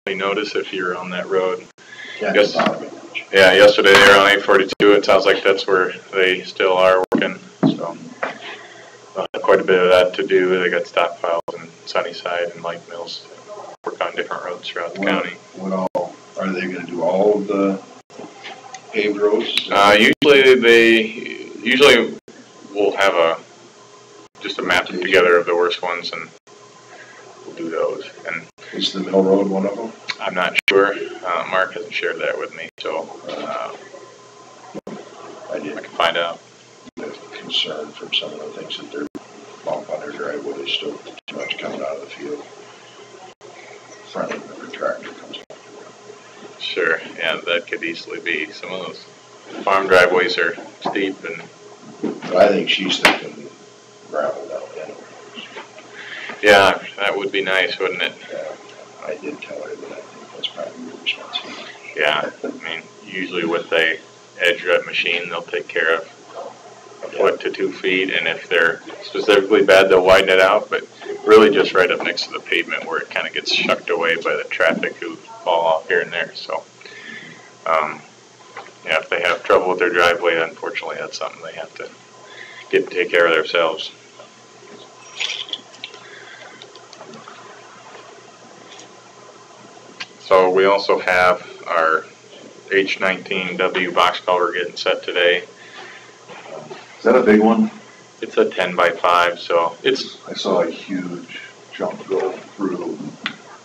definitely notice if you're on that road. Can't Yes. bother me much. Yeah, yesterday they were on 842. It sounds like that's where they still are working. So quite a bit of that to do. They got stockpiles in Sunnyside and Light Mills. Work on different roads throughout the county. What all are they going to do? All of the paved roads? Usually we'll have just a map together of the worst ones, and we'll do those. And is the Mill Road one of them? I'm not sure. Mark hasn't shared that with me, so I can find out. Concern from some of the things that they're bump on their driveway. There's still too much coming out of the field. Front end of the tractor comes out. Sure, yeah, that could easily be. Some of those farm driveways are steep, and but I think she's thinking gravel down anyways. Yeah, that would be nice, wouldn't it? I did tell her that I think that's probably really expensive. Yeah, I mean, usually with a edge rut machine, they'll take care of a foot to 2 feet, and if they're specifically bad, they'll widen it out, but really just right up next to the pavement where it kind of gets shucked away by the traffic who fall off here and there. So, yeah, if they have trouble with their driveway, unfortunately, that's something they have to take care of themselves. So we also have our H19W box culvert getting set today. Is that a big one? It's a 10 by 5, so it's... I saw a huge chunk go through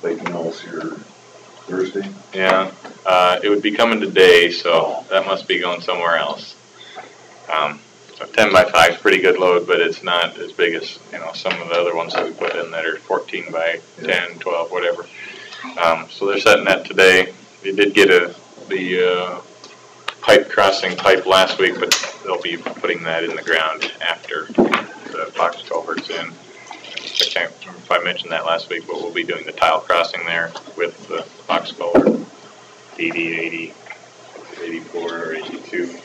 Lake Mills here Thursday. Yeah, it would be coming today, so that must be going somewhere else. So 10 by 5 is pretty good load, but it's not as big as, some of the other ones that we put in that are 14 by 10, 12, whatever. So they're setting that today. They did get the crossing pipe last week, but they'll be putting that in the ground after the box culvert's in. I can't remember if I mentioned that last week, but we'll be doing the tile crossing there with the box culvert. 80, 80, 84, or 82.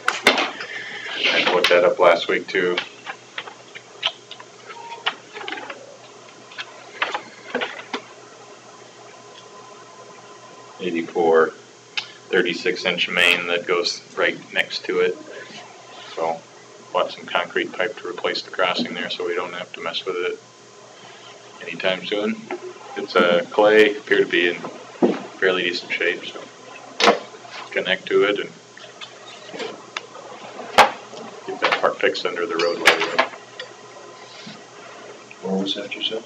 I looked that up last week too. '84, 36-inch main that goes right next to it. So bought some concrete pipe to replace the crossing there, so we don't have to mess with it anytime soon. It's a clay, appear to be in fairly decent shape, so connect to it and get that part fixed under the roadway. What was that you said?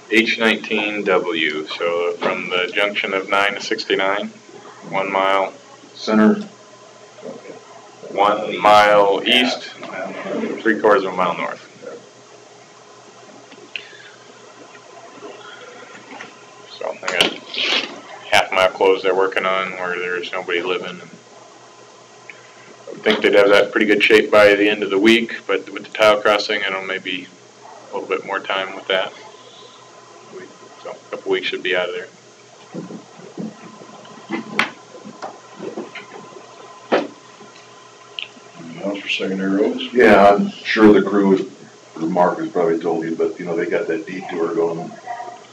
H19W, so from the junction of 9 to 69, 1 mile Center. 1 mile east, 3/4 of a mile north. So I got half-mile closed they're working on where there's nobody living. I would think they'd have that in pretty good shape by the end of the week, but with the tile crossing, I don't know, maybe a little bit more time with that. So a couple weeks should be out of there. Anything else for secondary roads? Yeah, I'm sure the crew, Mark has probably told you, but they got that detour going.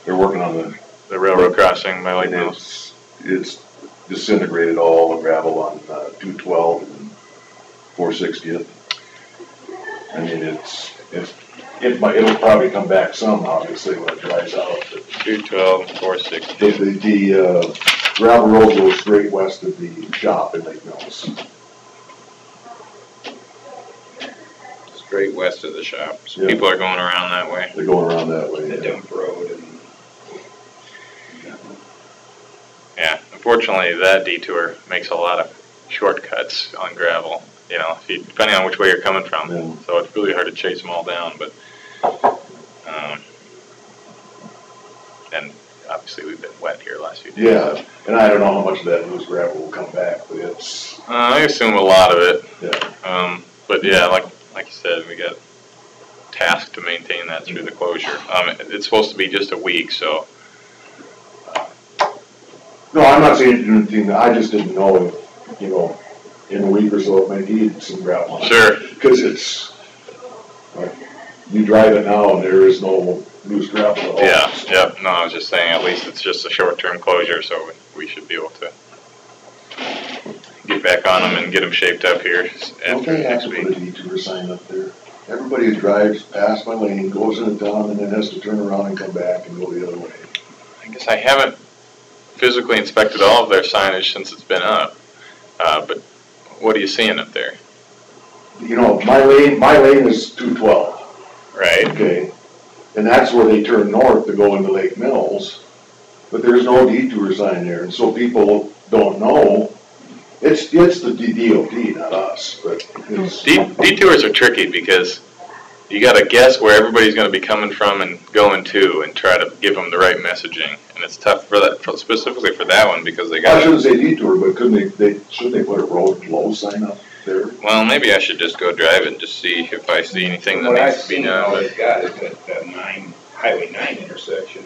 They're working on the railroad crossing by Lake Mills. It's disintegrated all the gravel on 212 and 460th. I mean, it'll probably come back some, obviously, when it dries out. 212 and 460. The gravel road goes straight west of the shop in Lake Mills. Straight west of the shop. So yeah. People are going around that way. They're going around that way. The dump road. Yeah, unfortunately, that detour makes a lot of shortcuts on gravel. Depending on which way you're coming from. Yeah. So it's really hard to chase them all down. But and obviously we've been wet here last few days. Yeah, and I don't know how much of that loose gravel will come back, but it's. I assume a lot of it. Yeah. But yeah, like you said, we got tasked to maintain that through the closure. It's supposed to be just a week, so. No, I'm not saying anything. I just didn't know if, in a week or so it might need some gravel. Sure. Because it's like you drive it now and there is no loose gravel at all. Yeah, yep, no, I was just saying, at least it's just a short-term closure, so we should be able to get back on them and get them shaped up here Don't after they have next to week. put a detour sign up there? Everybody who drives past my lane goes into town and then has to turn around and come back and go the other way. I guess I haven't physically inspected all of their signage since it's been up, but what are you seeing up there? You know, my lane is 212, Right? okay? And that's where they turn north to go into Lake Mills, but there's no detour sign there, and so people don't know. It's the DOT, not us, but it's. Detours are tricky because you gotta guess where everybody's gonna be coming from and going to and try to give them the right messaging. And it's tough for that, specifically for that one, because they I got. shouldn't say detour, but shouldn't they put a road close sign up there? Well, maybe I should just go drive it and just see if I see anything that needs to be done. All But they've got is that Highway 9 intersection,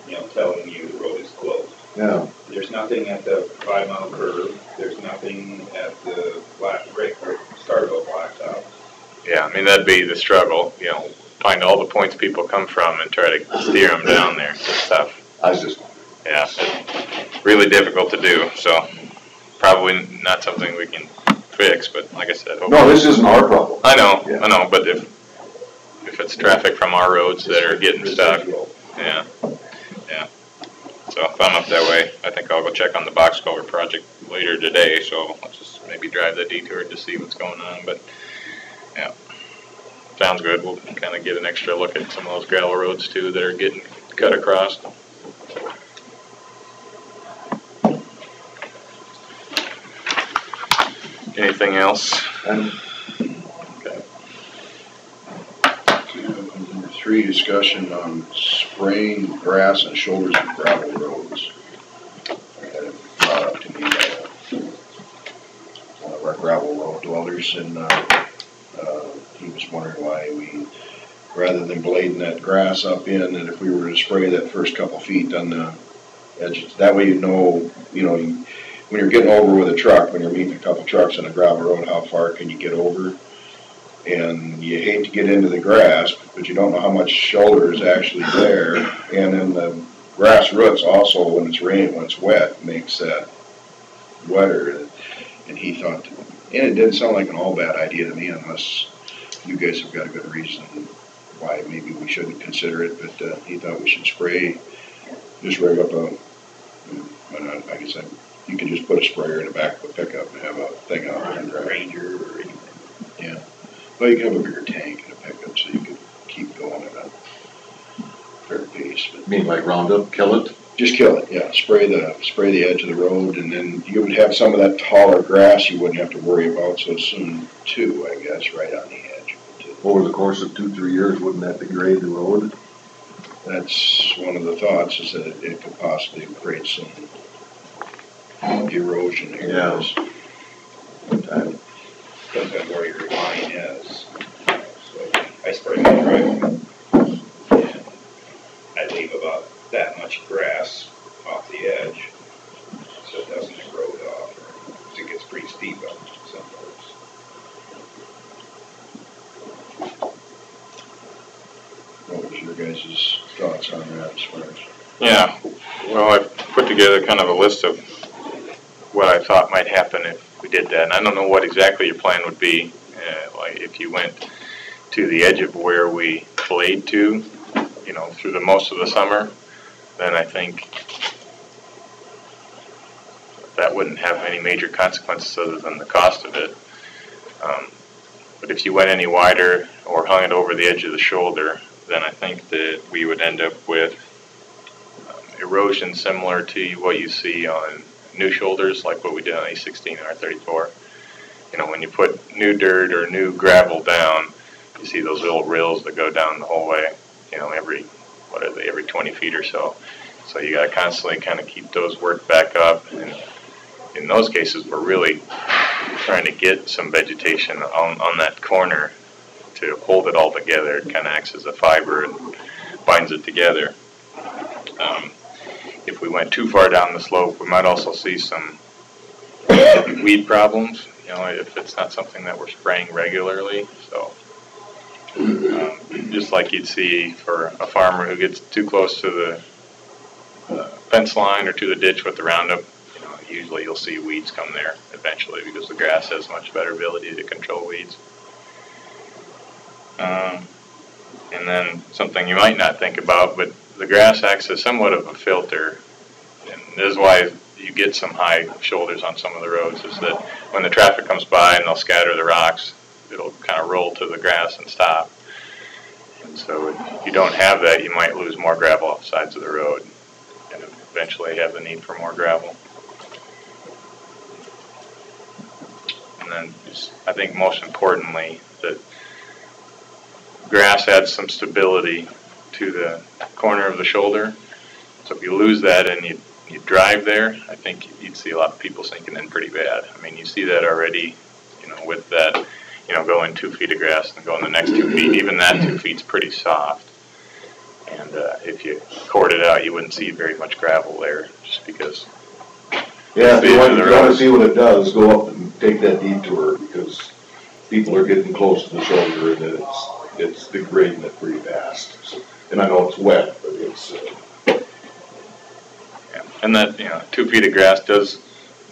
you know, telling you the road is closed. Yeah. There's nothing at the 5 mile curve, there's nothing at the Starville Blacktop. yeah, I mean that'd be the struggle. You know, find all the points people come from and try to steer them down there. It's tough. I was just. Yeah, it's really difficult to do. So probably not something we can fix. But like I said, No, this isn't our problem. I know, Yeah. I know, but if it's traffic from our roads that are getting stuck, yeah. So if I'm up that way, I think I'll go check on the box culvert project later today, so I'll just maybe drive the detour to see what's going on, but, yeah. Sounds good, we'll kinda get an extra look at some of those gravel roads too that are getting cut across. Anything else? Number 3, discussion on spraying grass and shoulders of gravel roads. I had it brought up to me by one of our gravel road dwellers, and he was wondering why we, rather than blading that grass up in, and if we were to spray that first couple feet on the edges, that way you know, when you're getting over with a truck, when you're meeting a couple trucks on a gravel road, how far can you get over? And you hate to get into the grass, but you don't know how much shoulder is actually there. And then the grass roots also, when it's rain, when it's wet, makes that wetter. And he thought, and it didn't sound like an all bad idea to me, unless you guys have got a good reason why maybe we shouldn't consider it. But he thought we should spray, just rig up I guess you can just put a sprayer in the back of a pickup and have a thing out there and drive. Ranger or anything. Yeah. Well, you can have a bigger tank in a pickup so you can keep going at a fair pace. But You mean like Roundup, kill it? just kill it, yeah. Spray the edge of the road, and then you would have some of that taller grass you wouldn't have to worry about so soon too, I guess, right on the edge. Over the course of 2-3 years, wouldn't that degrade the road? That's one of the thoughts, is that it could possibly create some erosion areas. Yeah. Depends on where your line is. So I spray my driveway, and I leave about that much grass off the edge so it doesn't erode off, because it gets pretty steep up some parts. What was your guys' thoughts on that as far as? Yeah, well, I put together kind of a list of what I thought might happen if we did that. And I don't know what exactly your plan would be. Like if you went to the edge of where we blade to, through the most of the summer, then I think that wouldn't have any major consequences other than the cost of it. But if you went any wider or hung it over the edge of the shoulder, then I think that we would end up with erosion similar to what you see on new shoulders, like what we did on A16 and R34. When you put new dirt or new gravel down, you see those little rills that go down the whole way, every 20 feet or so. So you got to constantly kind of keep those worked back up. And in those cases, we're really trying to get some vegetation on that corner to hold it all together. It kind of acts as a fiber and binds it together. If we went too far down the slope, we might also see some weed problems, if it's not something that we're spraying regularly. So just like you'd see for a farmer who gets too close to the fence line or to the ditch with the Roundup. Usually you'll see weeds come there eventually because the grass has much better ability to control weeds. And then something you might not think about, but the grass acts as somewhat of a filter, and this is why you get some high shoulders on some of the roads, is that when the traffic comes by and they'll scatter the rocks, it'll kind of roll to the grass and stop. And so if you don't have that, you might lose more gravel off the sides of the road and eventually have the need for more gravel. And then I think most importantly, that grass adds some stability to the corner of the shoulder. So if you lose that and you drive there, I think you'd see a lot of people sinking in pretty bad. I mean, you see that already, with that, going 2 feet of grass and going the next 2 feet. Even that 2 feet's pretty soft. And if you cord it out, you wouldn't see very much gravel there, just because. Yeah, if you want to see what it does, go up and take that detour, because people are getting close to the shoulder and it's degrading it pretty fast. So, and I know it's wet, but it's. Yeah. And that 2 feet of grass does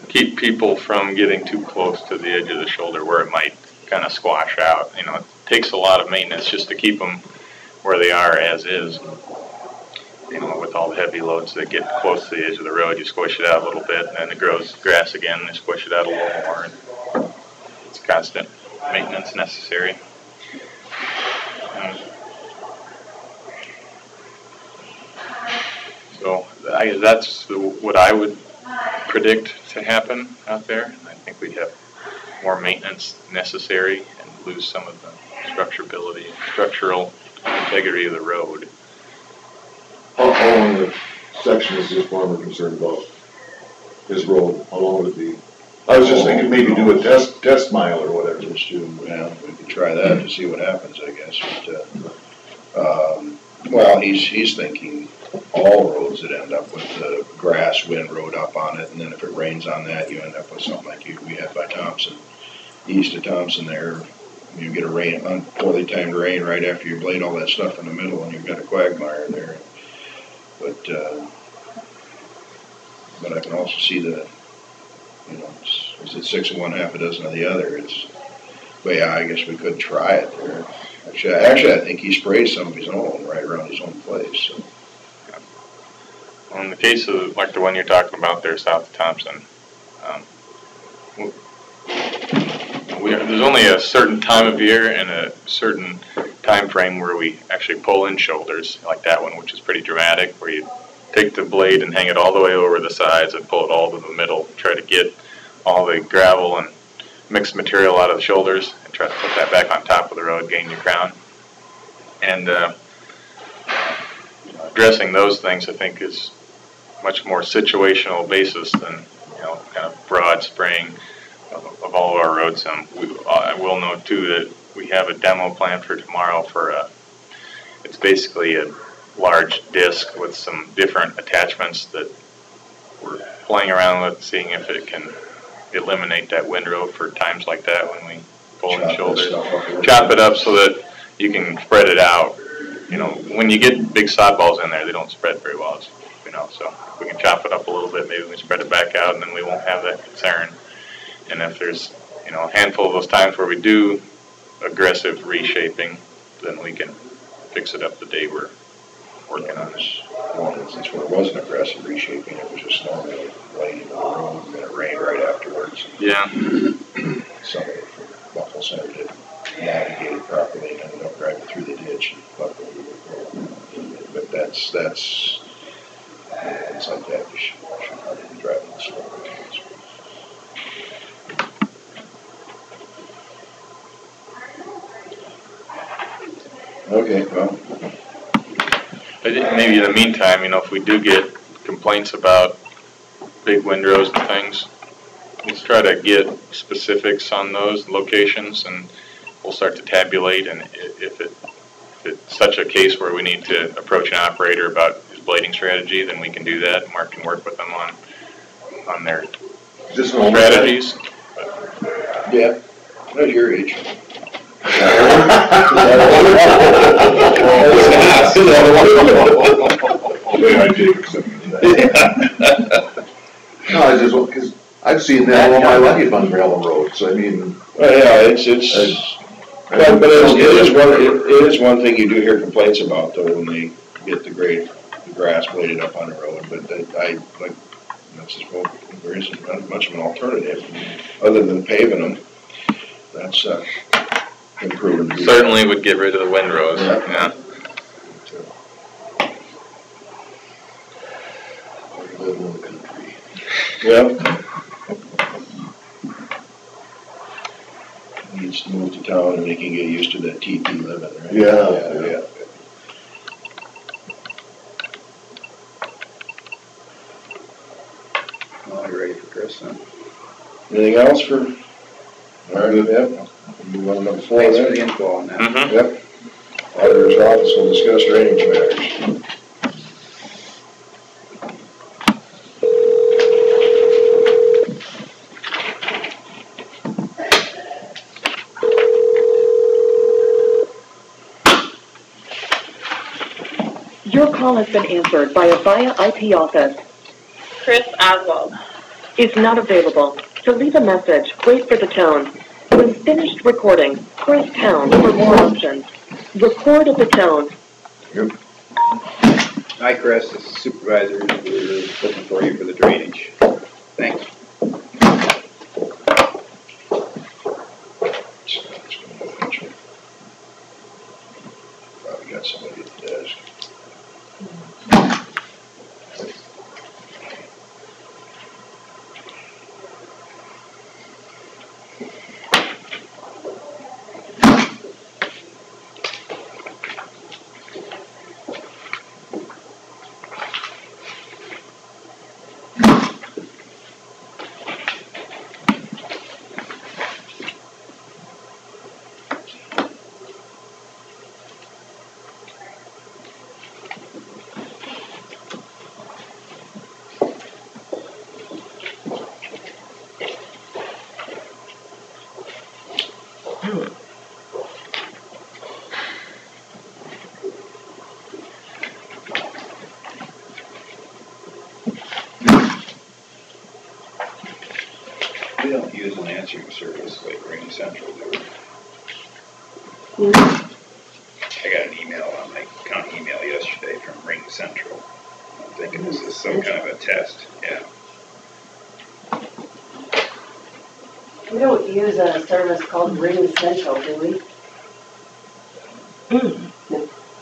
keep people from getting too close to the edge of the shoulder where it might kind of squash out. It takes a lot of maintenance just to keep them where they are as is. With all the heavy loads that get close to the edge of the road, you squish it out a little bit, and then it grows grass again, and you squish it out a little more. And it's constant maintenance necessary. So that's what I would predict to happen out there. I think we'd have more maintenance necessary and lose some of the structural integrity of the road. How long the section is this farmer concerned about? His road, how long would it be? I was just thinking maybe do a test mile or whatever. Just we could try that to see what happens, I guess. But, well, he's thinking all roads that end up with the grass wind road up on it, and then if it rains on that, you end up with something like we had by Thompson, east of Thompson there. You get a poorly timed rain right after you blade all that stuff in the middle, and you've got a quagmire there. But I can also see is it 6 of one, half a dozen of the other? But yeah, I guess we could try it there. Actually, I think he sprays some of his own right around his own place. So. Well, in the case of like the one you're talking about there, south of Thompson, there's only a certain time of year and a certain time frame where we actually pull in shoulders like that one, which is pretty dramatic, where you take the blade and hang it all the way over the sides and pull it all to the middle, try to get all the gravel and mixed material out of the shoulders and try to put that back on top of the road, gain your crown. And addressing those things, I think, is much more situational basis than kind of broad spraying of all of our roads. I will note too that we have a demo plan for tomorrow for it's basically a large disc with some different attachments that we're playing around with, seeing if it can eliminate that windrow for times like that when we pull in shoulders. Chop it up so that you can spread it out. When you get big sod balls in there, they don't spread very well, so if we can chop it up a little bit, maybe we can spread it back out, and then we won't have that concern. And if there's a handful of those times where we do aggressive reshaping, then we can fix it up the day we're working on it. One instance where it wasn't aggressive reshaping, it was just normally laying in the road, and then it rained right afterwards. Yeah. Somebody from Buffalo Center didn't navigate it properly and ended up driving through the ditch and buckled into the road. But that's things like that. You should probably be driving slow. Okay, well. Maybe in the meantime, if we do get complaints about big windrows and things, let's try to get specifics on those locations, and we'll start to tabulate. And if it's such a case where we need to approach an operator about his blading strategy, then we can do that. Mark can work with them on their strategies. Yeah, at your age. Yeah, I did accept that. No, I just, because I've seen that all my life on gravel roads, I mean. Well, yeah, but it is one thing you do hear complaints about though, when they get the grass bladed up on the road, but that's just, well, there isn't much of an alternative, other than paving them. That's, improving. Certainly would get rid of the windrows, yeah. Living in the country. Yeah. Needs to move to town and they can get used to that TP living, right? Yeah. Well, you ready for Chris then? Anything else for, all right, yep, move on to number 4 Thanks for then. the info on that. Mm-hmm. Yep. Auditor's office will discuss drainage matters. Your call has been answered by a VIA IP office. Chris Oswald. Is not available. To leave a message, wait for the tone. When finished recording, press pound for more options. Record at the tone. Hi, Chris, this is Supervisor. We're looking for you for the drainage. Thanks. Probably got somebody at the desk. We don't use an answering service like Ring Central do. I got an email on my county email yesterday from Ring Central. I'm thinking this is some kind of a test, yeah. We don't use a service called Ring Central, do we?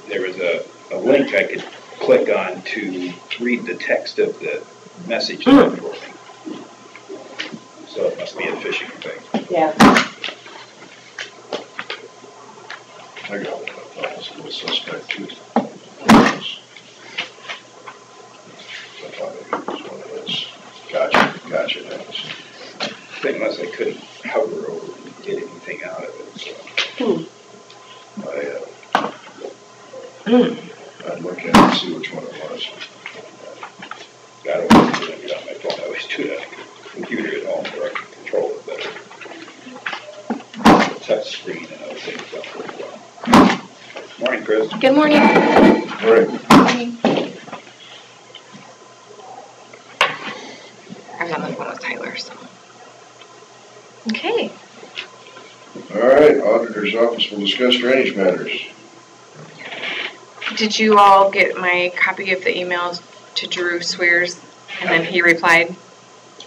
There was a link I could click on to read the text of the message for me. So it must be a phishing thing. Yeah. I got one. I thought it was a little suspect too. I thought it was one of those. Gotcha. That was. Thing was, I couldn't hover over and get anything out of it, so. I'd look at it and see which one it was. I don't want to do it on my phone. I always do it on a computer at home where I can control it better. Touch screen and other things don't work well. Morning, Chris. Good morning. All right. I was on the phone with Tyler, so. Okay. All right, auditor's office will discuss drainage matters. Did you all get my copy of the emails to Drew Swears? And then he replied?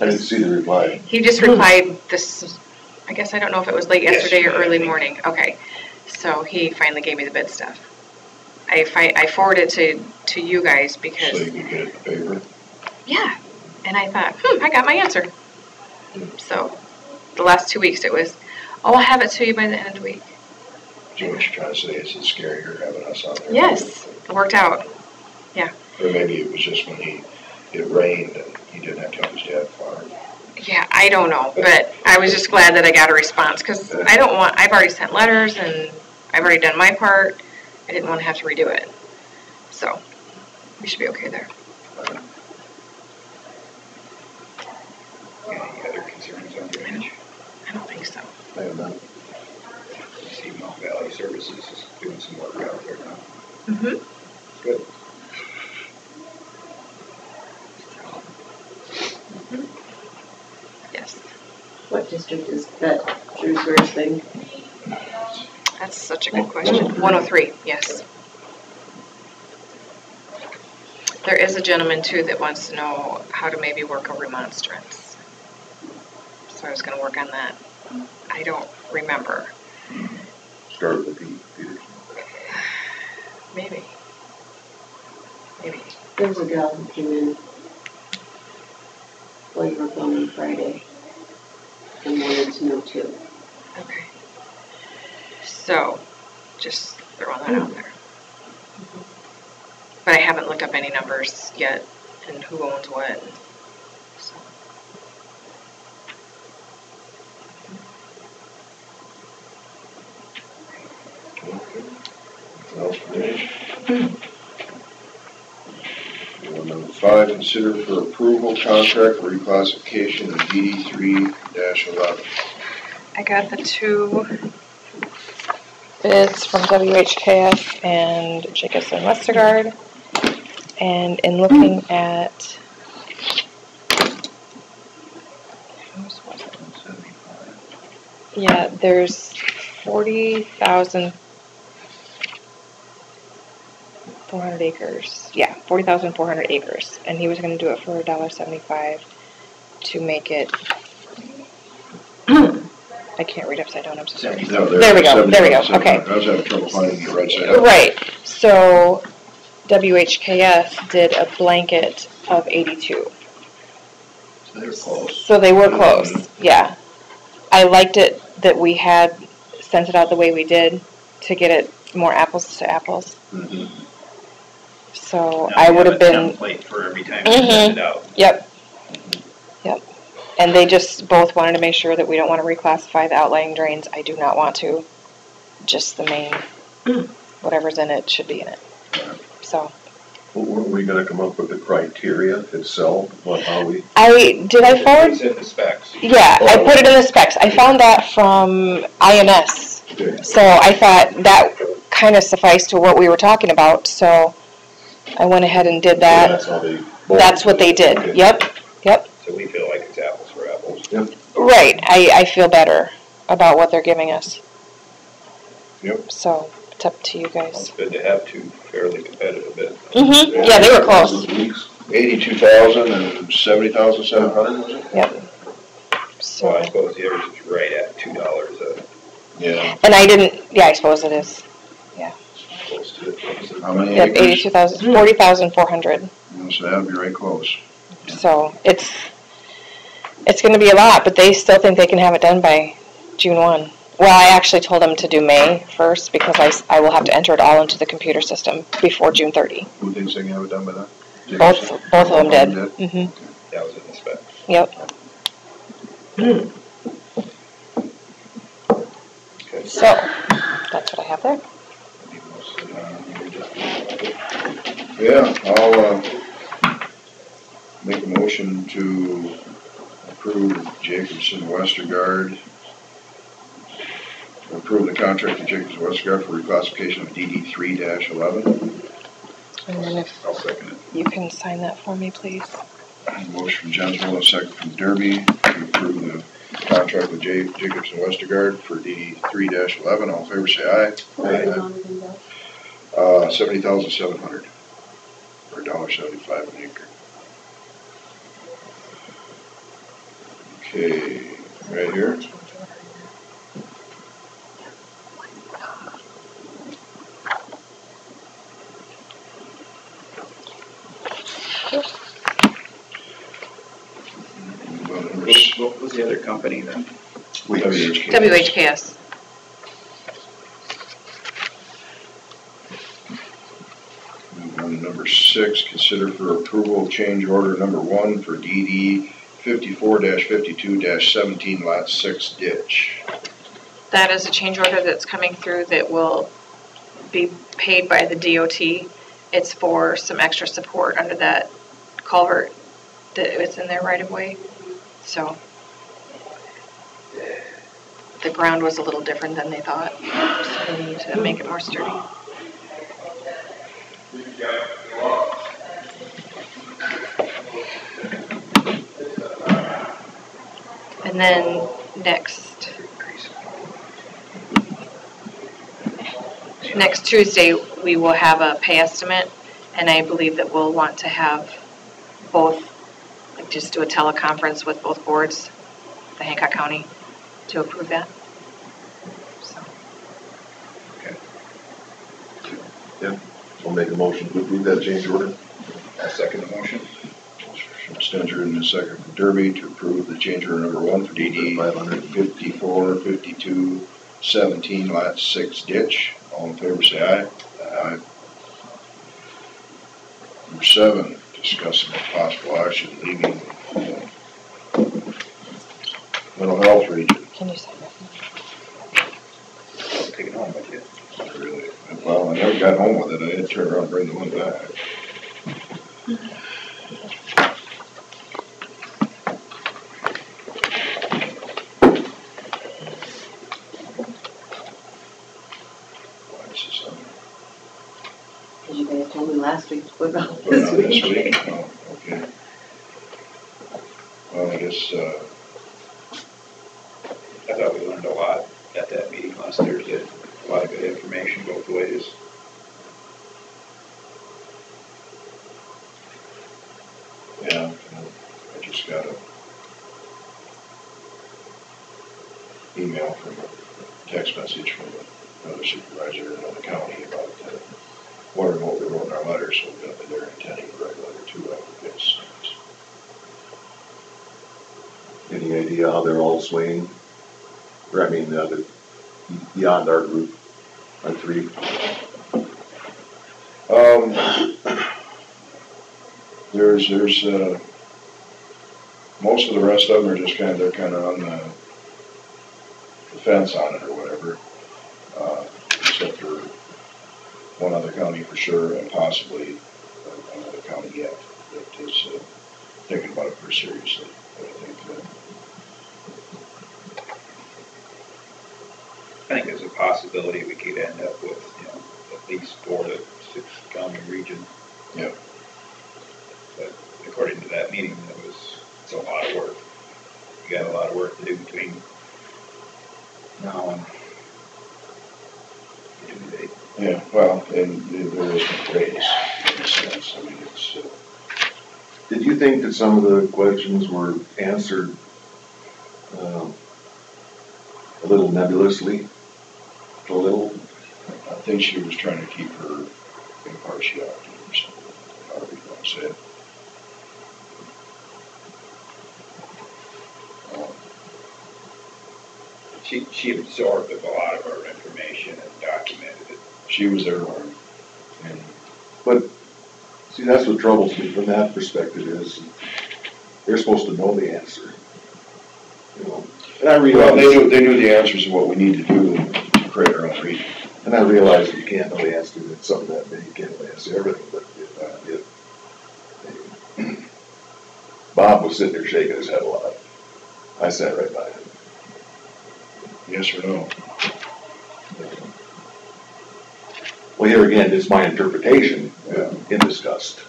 I didn't see the reply. He just replied this, I guess I don't know if it was late yesterday or early morning. Okay. So he finally gave me the bid stuff. I forwarded it to you guys because. So you can get it in the paper? Yeah. And I thought, I got my answer. So the last 2 weeks it was, I'll have it to you by the end of the week. Do you know what you're trying to say? Is it scarier having us out there? Yes. It worked out. Yeah. Or maybe it was just when it rained and he didn't have time to stay at the farm. Yeah, I don't know, but I was just glad that I got a response because I've already sent letters and I've already done my part. I didn't want to have to redo it. So we should be okay there. Any other concerns on drainage? I don't think so. I have none. See, Valley Services is doing some work out there now. Mm-hmm. Good. Yes. What district is that Drew Swears thing? That's such a good question. 103, yes. There is a gentleman too that wants to know how to maybe work a remonstrance. So I was gonna work on that. I don't remember. Start with the Peter. Maybe. There was a gal who came in while you were gone on Friday and wanted to know too. Okay. So, just throwing that out there. But I haven't looked up any numbers yet and who owns what. So. Else for me? Number 5, consider for approval contract for reclassification of DD 3-11. I got the 2 bids from WHKF and Jacobson Westergaard. And in looking at, yeah, there's 40,400 acres. Yeah, 40,400 acres. And he was going to do it for $1.75 to make it. I can't read upside down, I'm so sorry. No, There we go, okay. I was having trouble finding the right side up. Right, so WHKF did a blanket of 82. So they were close. So they were close, yeah. I liked it that we had sent it out the way we did to get it more apples to apples. Mhm. So Now I we would have have a been, template for every time we send it out. yep. And they just both wanted to make sure that we don't want to reclassify the outlying drains. I do not want to. Just the main, whatever's in it should be in it. So. Well, weren't we gonna come up with the criteria itself, how we? Did I forward? It's in the specs. Yeah, I put it in the specs. I found that from INS. Okay. So I thought that kind of sufficed to what we were talking about. So I went ahead and did that. That's how they. That's what they did. Okay. Yep. So we feel like it's apples for apples. Right. I feel better about what they're giving us. Yep. So it's up to you It's guys. good to have 2 fairly competitive bids. Mm-hmm. Yeah, they were close. 82,000 and 70,700, was it? Yep. So I So, suppose yours is right at $2 Yeah. and I didn't. Yeah, I suppose it is. close to it. How many Yep. acres? 82,000, 40,400. So that'd be right close. So it's going to be a lot, but they still think they can have it done by June 1. Well, I actually told them to do May 1st because I will have to enter it all into the computer system before June 30. Who thinks they can have it done by then? Both of them did. Mm-hmm. That was in the spec. Yep. Okay. So that's what I have there. Yeah, I'll, make a motion to approve Jacobson Westergaard. Approve the contract to Jacobson Westergaard for reclassification of DD 3-11. And then if I'll second it. you can sign that for me, please. Motion from Jensville, a second from Derby, to approve the contract with Jacobson Westergaard for DD 3-11. All in favor, say aye. Aye. 70,700, or $1.75 an acre. Okay, right here. What was the other company then? WHKS. Move on to number 6, consider for approval of change order number 1 for DD 54-52-17 lot 6 ditch. That is a change order that's coming through that will be paid by the DOT. It's for some extra support under that culvert that it's in there right of way. So the ground was a little different than they thought, so they need to make it more sturdy. And then next Tuesday, we will have a pay estimate, and I believe that we'll want to have both, like just do a teleconference with both boards, the Hancock County, to approve that. So. Yeah, I'll make a motion to approve that change order. I'll second the motion. From Stenger and a second from Derby to approve the change order number 1 for DD 545217 lot 6 ditch. All in favor say aye. Aye. Number 7, discussing possible action leaving mental health region. Can you sign that? I'll take it home with you. Not really. Well, I never got home with it. I had to turn around and bring the one back. Because you guys told me last week to put it on Put it this on this week. week? Oh, okay. Well, I guess, I thought we learned a lot at that meeting last Thursday. A lot of good information both ways. yeah, I just got a email from a text message from another supervisor in another county about wondering what we wrote in our letter, so they're intending to write a letter too, I guess. Any idea how they're all swaying? Or I mean, beyond our group, our 3. There's most of the rest of them are just they're kind of on the fence on it or whatever, except for one other county for sure, and possibly another county yet that is thinking about it pretty seriously. But I think there's a possibility we could end up with, at least 4 to 6 county region. Yeah. But according to that meeting, it's a lot of work. You got a lot of work to do between now and the due date. Yeah, well, and there is no raise in a sense. I mean, it's. Did you think that some of the questions were answered a little nebulously? A little? I think she was trying to keep her impartiality or something, however you want to say it. She absorbed a lot of our information and documented it. She was there learning. But, see, that's what troubles me from that perspective is they're supposed to know the answer. And I realize... Well, they knew the answers of what we need to do to create our own region. And I realize that you can't know the answer to something that big, you can't know the answer to everything, but Bob was sitting there shaking his head a lot. I sat right by him. Yes or no? Well, here again, it's my interpretation in disgust.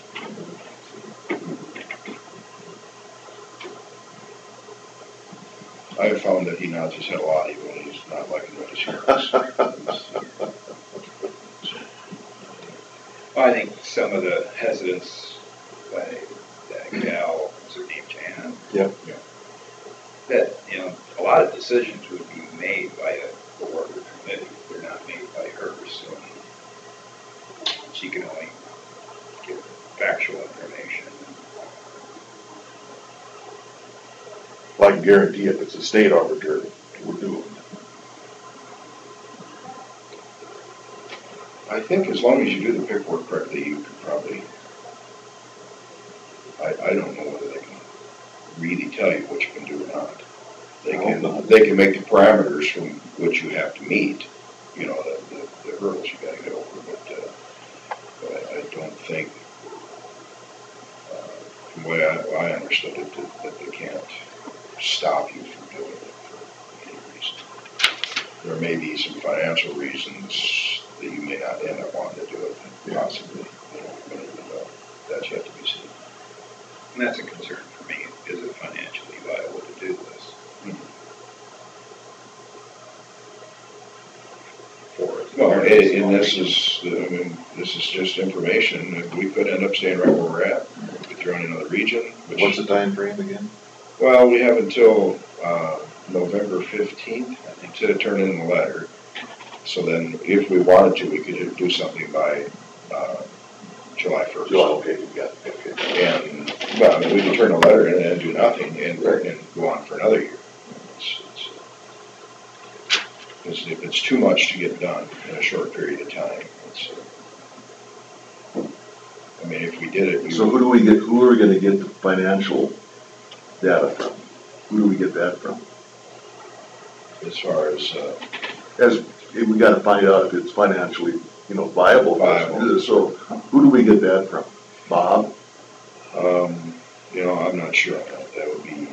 I have found that he nods his head a lot even when he's not liking what he's hearing. I think some of the hesitance by that gal, what's her name, Jan? Yep. Yeah. That, a lot of decisions would be made by a board or committee. They're not made by her, so she can only give factual information. Well, I can guarantee if it's a state arbiter, we're doomed. I think as long as you do the paperwork correctly, you could probably, I don't know whether they can really tell you what you can do or not. They can make the parameters from which you have to meet, the hurdles you gotta get over, but I don't think, from the way I understood it, that they can't stop you from doing it for any reason. there may be some financial reasons that you may not end up wanting to do it, possibly. But, that's yet to be seen. And that's a concern for me. Is it financially viable to do this? No, and this is, this is just information. We could end up staying right where we're at. We could throw in another region. What's the time frame again? Well, we have until November 15th, I think, to turn in the letter. So then, if we wanted to, we could do something by July 1st. Okay, you got it. Okay. And, well, I mean, we could turn a letter in and do nothing and go on for another year. If it's too much to get done in a short period of time, I mean, if we did it, So who are we gonna get the financial data from? Who do we get that from? As far as We gotta find out if it's financially, viable. Viable. So who do we get that from? Bob? I'm not sure on that. That would be.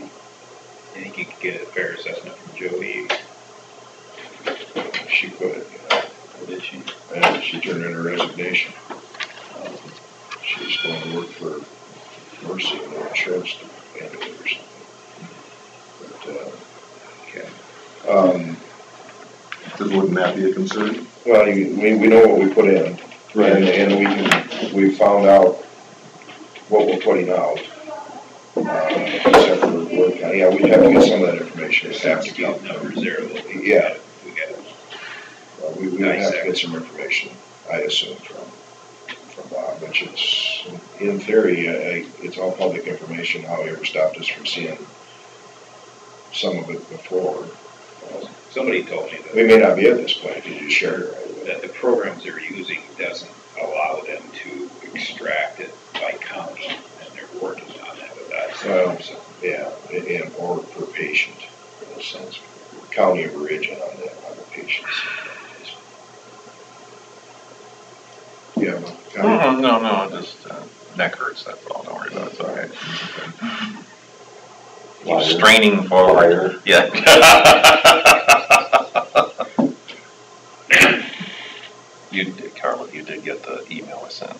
I think you could get a fair assessment from Jody. She could, Did she? and she turned in her resignation. She's going to work for Mercy in the insurance company or something. But, Wouldn't that be a concern? well, we know what we put in, Right. and we found out what we're putting out. Except for work, yeah, we'd have to get some of that information. There's some scout numbers there. Yeah. We got We would have to get some information, I assume, from Bob, which is, in theory, it's all public information. How he ever stopped us from seeing some of it before. somebody told me We may not be at this point if you just share it right away. that the programs they're using doesn't allow them to extract it by county, and they're working on that with that. Well, yeah, and or per patient, in a sense, county of origin on the patients. Yeah. No, just neck hurts, that's all, don't worry about it, it's all right. Keep straining forward. Yeah. Carla, you did get the email I sent.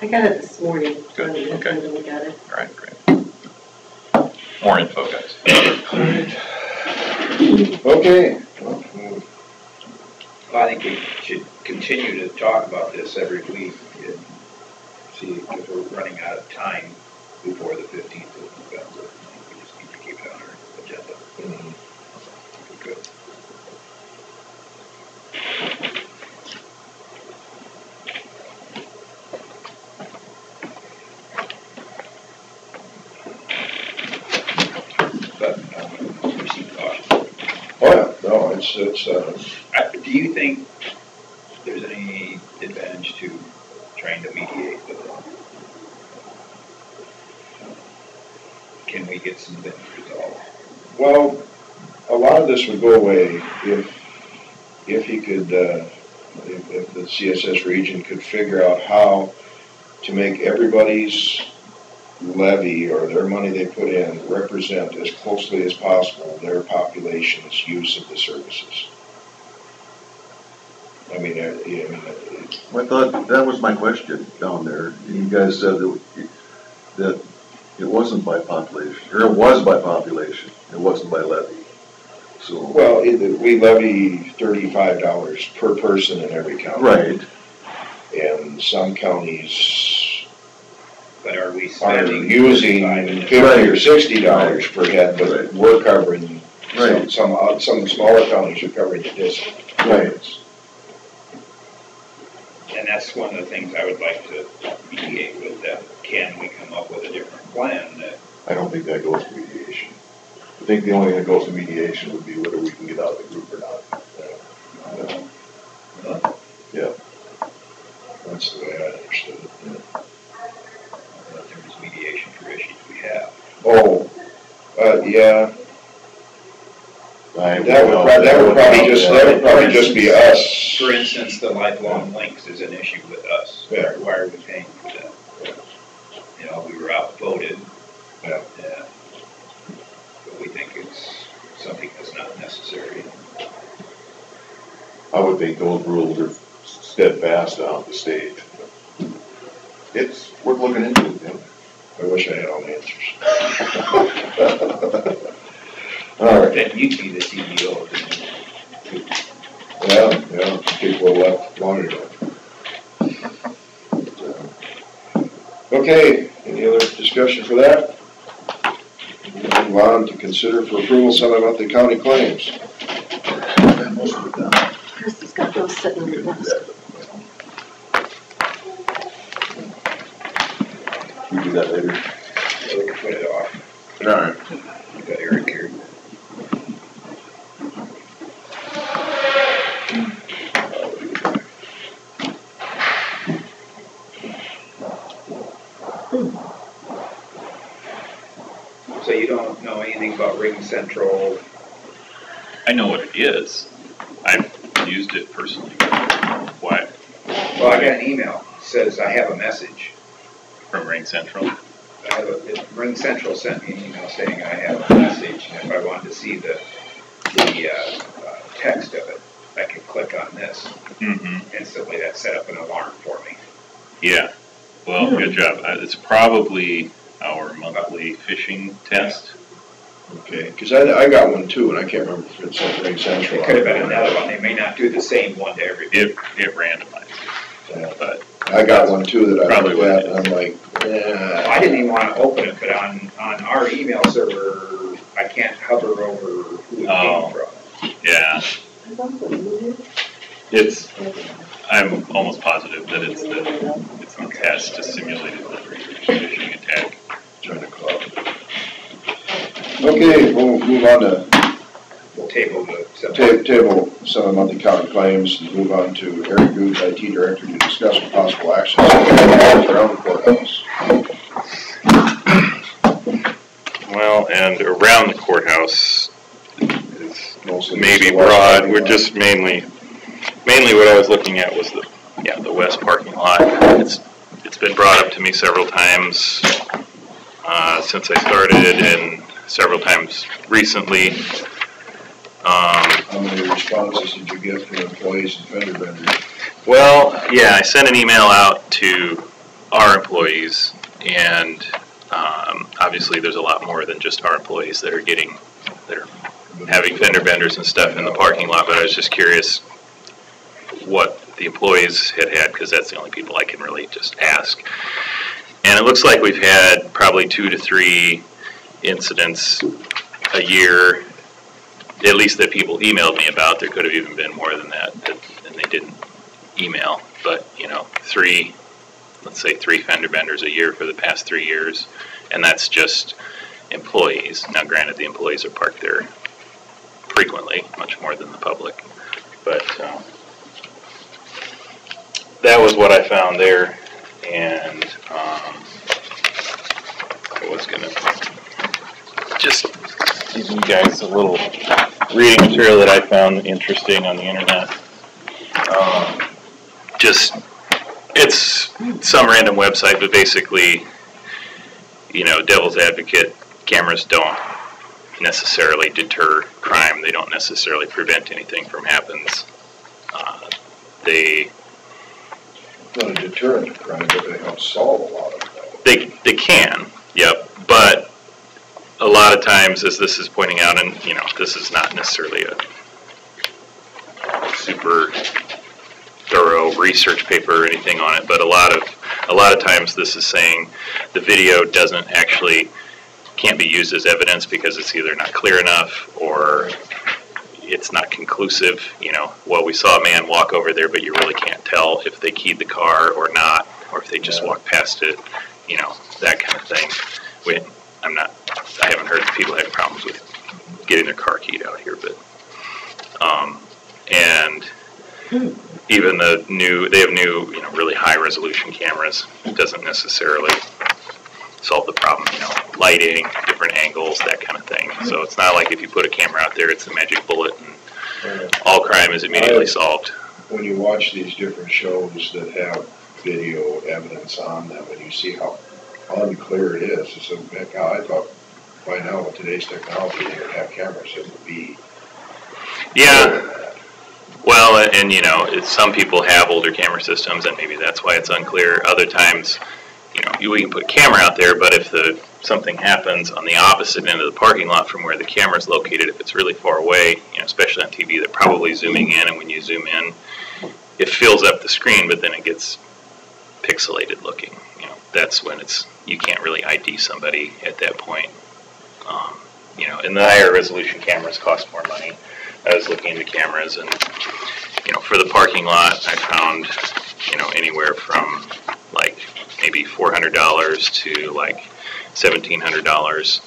I got it this morning. Good, I didn't have okay. time to look at it. All right, great. More info, guys. Okay. Well, I think we should continue to talk about this every week and see if we're running out of time before the 15th of November. I think we just need to keep it on our agenda. Good. But proceed cautiously. Oh, yeah, no, it's, Do you think there's any advantage to trying to mediate with them? Can we get some things resolved? well, a lot of this would go away if he could, if the CSS region could figure out how to make everybody's levy or their money they put in represent as closely as possible their population's use of the services. I mean, I thought that was my question down there. You guys said that it wasn't by population, or it was by population. It wasn't by levy. So. well, we levy $35 per person in every county. Right. And some counties But are we are spending using $50 or $60 per head, but Right. we're covering, Right. some smaller counties are covering the distance. Right. And that's one of the things I would like to mediate with them. Can we come up with a different plan that, I don't think that goes to mediation. I think the only thing that goes to mediation would be whether we can get out of the group or not. Yeah. That's the way I understood it. that there's mediation for issues we have? Oh, yeah, that would probably just be us. For instance, the lifelong links is an issue with us. Yeah. Why are we paying for that? We were outvoted. Yeah. But we think it's something that's not necessary. think those rules are steadfast out the state. It's worth looking into, you know. I wish I had all the answers. All right. Then you'd be the CEO of the Yeah, people left long ago. Okay, any other discussion for that? Move on to consider for approval semi-monthly county claims. Christie's got those sitting in the desk. We do that later. So we can put it off. All right. You got Eric here. So you don't know anything about Ring Central? I know what it is. I've used it personally. Why? Well, I got an email, says I have a message. From Ring Central? Ring Central sent me an email saying I have a message, and if I wanted to see the text of it, I could click on this. Mm-hmm. Instantly, that set up an alarm for me. Yeah. Well, good job. It's probably our monthly phishing test. Okay, because I got one too, and I can't remember if it said Ring Central. It could have been another one. They may not do the same one to everybody. It randomizes. Yeah. But I got one too that I Probably looked at, what and I'm like, I didn't even want to open it, but on our email server, I can't hover over who it came from. yeah, I'm almost positive that it's the test to simulate a phishing attack. trying to club. Okay, we'll move on to We'll table the table semi-monthly county claims and move on to Eric Goode, IT Director, to discuss with possible actions around the courthouse. Well, and around the courthouse is Mostly maybe the west broad. parking We're lot. just mainly what I was looking at was the west parking lot. It's been brought up to me several times since I started, and several times recently. How many responses did you get from employees and fender benders? Well, yeah, I sent an email out to our employees, and obviously there's a lot more than just our employees that are having fender benders and stuff in the parking lot, but I was just curious what the employees had, because that's the only people I can really just ask. And it looks like we've had probably 2 to 3 incidents a year, at least that people emailed me about. There could have even been more than that, and they didn't email. But, let's say 3 fender benders a year for the past 3 years, and that's just employees. Now, granted, the employees are parked there frequently, much more than the public. But that was what I found there, and I was going to just give you guys a little reading material that I found interesting on the internet. It's some random website, but basically, devil's advocate, cameras don't necessarily deter crime. They don't necessarily prevent anything from happening. Not a deterrent to crime, but they help solve a lot of it. They can, yep, but a lot of times, as this is pointing out, and this is not necessarily a super thorough research paper or anything on it, but a lot of times this is saying the video can't be used as evidence because it's either not clear enough or it's not conclusive. Well, we saw a man walk over there, but you really can't tell if they keyed the car or not, or if they just walked past it, that kind of thing. I haven't heard of people having problems with getting their car keyed out here, but, and even they have new, really high resolution cameras. It doesn't necessarily solve the problem, lighting, different angles, that kind of thing. So it's not like if you put a camera out there, it's the magic bullet and all crime is immediately solved. When you watch these different shows that have video evidence on them, and you see how unclear it is, it's I thought by now with today's technology they would have cameras that would be. Yeah, Well, and you know, some people have older camera systems, and maybe that's why it's unclear. Other times, you know, we can put camera out there, but if something happens on the opposite end of the parking lot from where the camera is located, if it's really far away, you know, especially on TV, they're probably zooming in, and when you zoom in, it fills up the screen, but then it gets pixelated looking. You know, that's when you can't really ID somebody at that point. You know, and the higher resolution cameras cost more money. I was looking into cameras, and you know, for the parking lot, I found, you know, anywhere from like maybe $400 to like $1,700,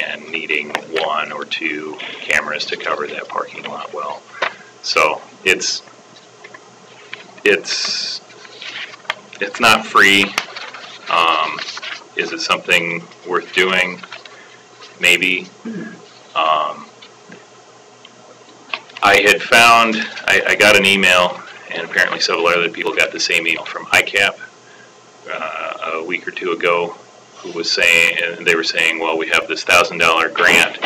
and needing 1 or 2 cameras to cover that parking lot well. So it's not free. Is it something worth doing? Maybe. I had found, I got an email, and apparently several other people got the same email from ICAP a week or 2 ago, who was saying, and they were saying, well, we have this $1,000 grant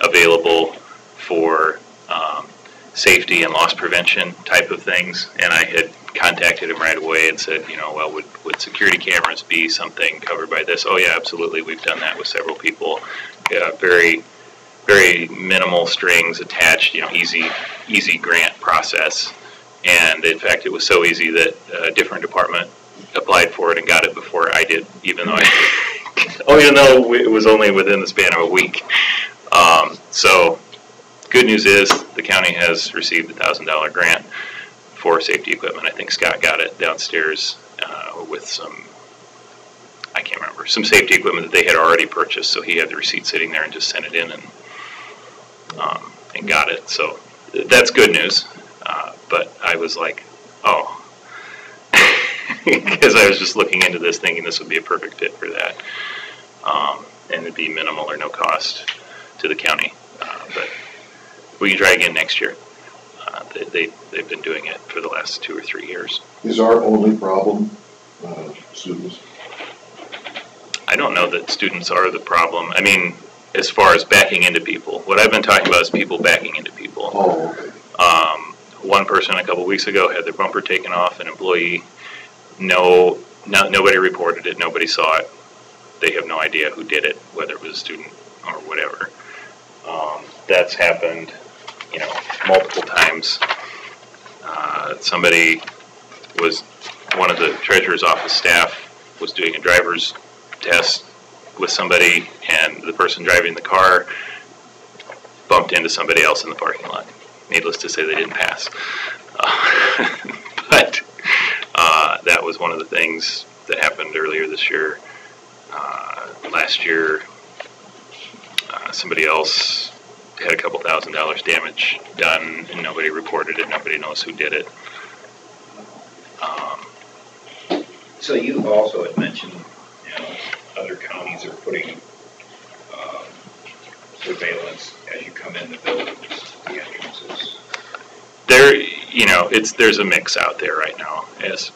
available for safety and loss prevention type of things, and I had contacted him right away and said, you know, well, would security cameras be something covered by this? Oh yeah, absolutely. We've done that with several people. Very, very minimal strings attached. You know, easy grant process. And in fact, it was so easy that a different department applied for it and got it before I did, even though it was only within the span of a week. So, good news is the county has received a $1,000 grant for safety equipment. I think Scott got it downstairs with some, I can't remember, some safety equipment that they had already purchased. So he had the receipt sitting there and just sent it in and got it. So that's good news. But I was like, oh, because I was just looking into this thinking this would be a perfect fit for that. And it'd be minimal or no cost to the county. But we can try again next year. They've been doing it for the last 2 or 3 years. Is our only problem students? I don't know that students are the problem. I mean, as far as backing into people. What I've been talking about is people backing into people. Oh, okay. One person a couple weeks ago had their bumper taken off, an employee. Nobody reported it, nobody saw it. They have no idea who did it, whether it was a student or whatever. That's happened, you know, multiple times. One of the treasurer's office staff was doing a driver's test with somebody, and the person driving the car bumped into somebody else in the parking lot. Needless to say, they didn't pass. But that was one of the things that happened earlier this year. Last year, somebody else had a couple $1,000s damage done, and nobody reported it. Nobody knows who did it. So you also had mentioned, you know, other counties are putting surveillance as you come in the buildings, the entrances. There's a mix out there right now. As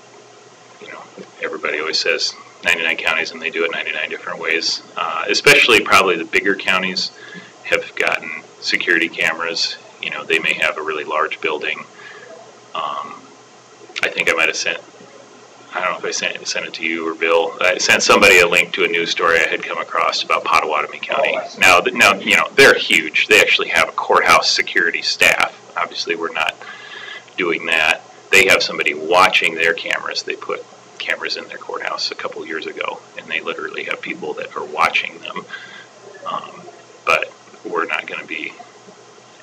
you know, everybody always says 99 counties, and they do it 99 different ways. Especially probably the bigger counties have gotten security cameras. You know, they may have a really large building. I think I might have sent, I don't know if I sent it to you or Bill. I sent somebody a link to a news story I had come across about Potawatomi County. Now, you know, they're huge. They actually have a courthouse security staff. Obviously, we're not doing that. They have somebody watching their cameras. They put cameras in their courthouse a couple years ago, and they literally have people that are watching them. But we're not going to be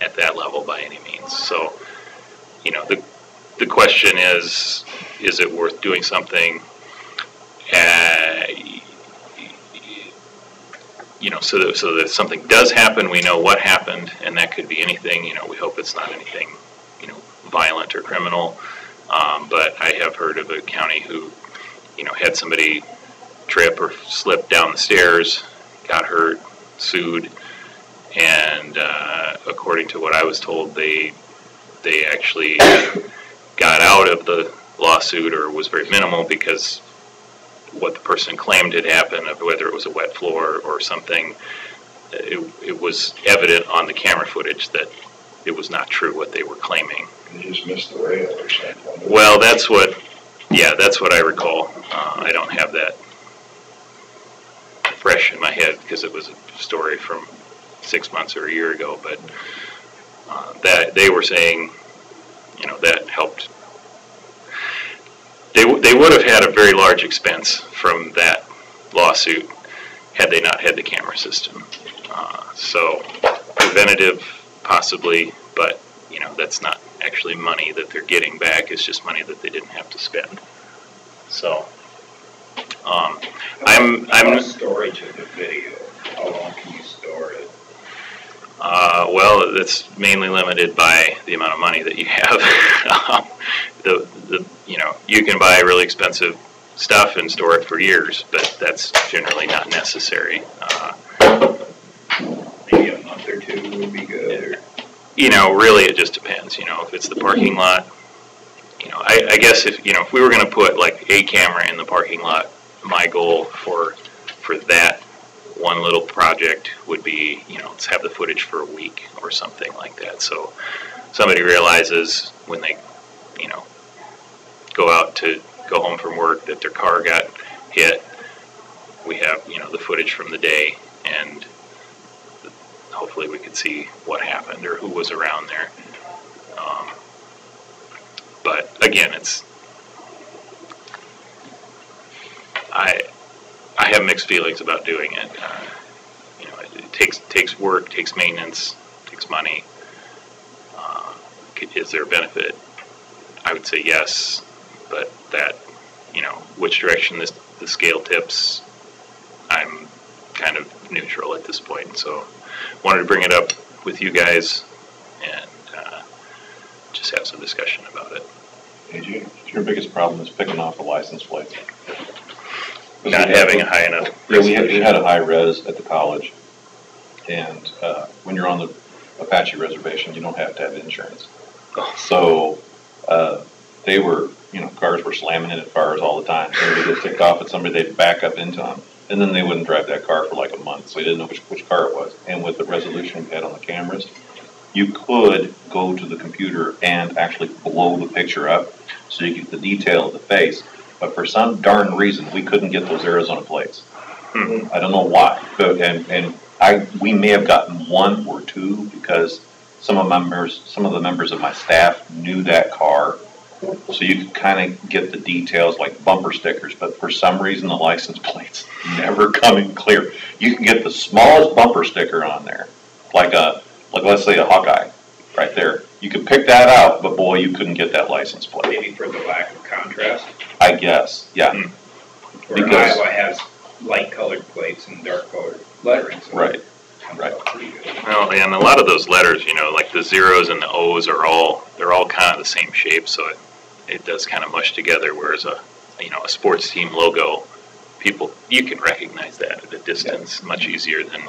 at that level by any means. So, you know, the question is it worth doing something, you know, so that if something does happen, we know what happened, and that could be anything. You know, we hope it's not anything, you know, violent or criminal. But I have heard of a county who, you know, had somebody trip or slip down the stairs, got hurt, sued, and according to what I was told, they actually got out of the lawsuit, or was very minimal, because what the person claimed had happened, whether it was a wet floor or something, it was evident on the camera footage that it was not true what they were claiming. You just missed the rail or something. Well, that's what I recall. I don't have that fresh in my head because it was a story from 6 months or a year ago, but that they were saying, that helped. They would have had a very large expense from that lawsuit had they not had the camera system. So preventative, possibly, but that's not actually money that they're getting back. It's just money that they didn't have to spend. So I'm storage of the video. How long can you store it? Well, it's mainly limited by the amount of money that you have. You can buy really expensive stuff and store it for years, but that's generally not necessary. Maybe a month or two would be good. Really it just depends. If it's the parking lot, I guess if we were going to put like a camera in the parking lot, my goal for that one little project would be, let's have the footage for a week or something like that. So somebody realizes when they, go home from work that their car got hit, we have, the footage from the day, and hopefully we could see what happened or who was around there. But again, I have mixed feelings about doing it. It takes work, takes maintenance, takes money. Is there a benefit? I would say yes, but that, which direction the scale tips, I'm kind of neutral at this point. So wanted to bring it up with you guys and just have some discussion about it. Your biggest problem is picking off the license plates. Not having a high enough resolution. We had a high res at the college, and when you're on the Apache reservation, you don't have to have insurance. So they were, cars were slamming into cars all the time. Somebody would get ticked off at somebody, they'd back up into them, and then they wouldn't drive that car for like a month, so they didn't know which car it was. And with the resolution we had on the cameras, you could go to the computer and actually blow the picture up so you get the detail of the face. But for some darn reason, we couldn't get those Arizona plates. I don't know why. But, we may have gotten one or two because some of the members of my staff knew that car. So you could kind of get the details like bumper stickers, but for some reason the license plates never come in clear. You can get the smallest bumper sticker on there, like let's say a Hawkeye, right there. You could pick that out, but boy, you couldn't get that license plate. Maybe for the lack of contrast. I guess, yeah. Where Iowa has light colored plates and dark colored lettering. So right. Well, and a lot of those letters, like the zeros and the O's they're all kind of the same shape, so it does kind of mush together. Whereas a sports team logo, you can recognize that at a distance much easier than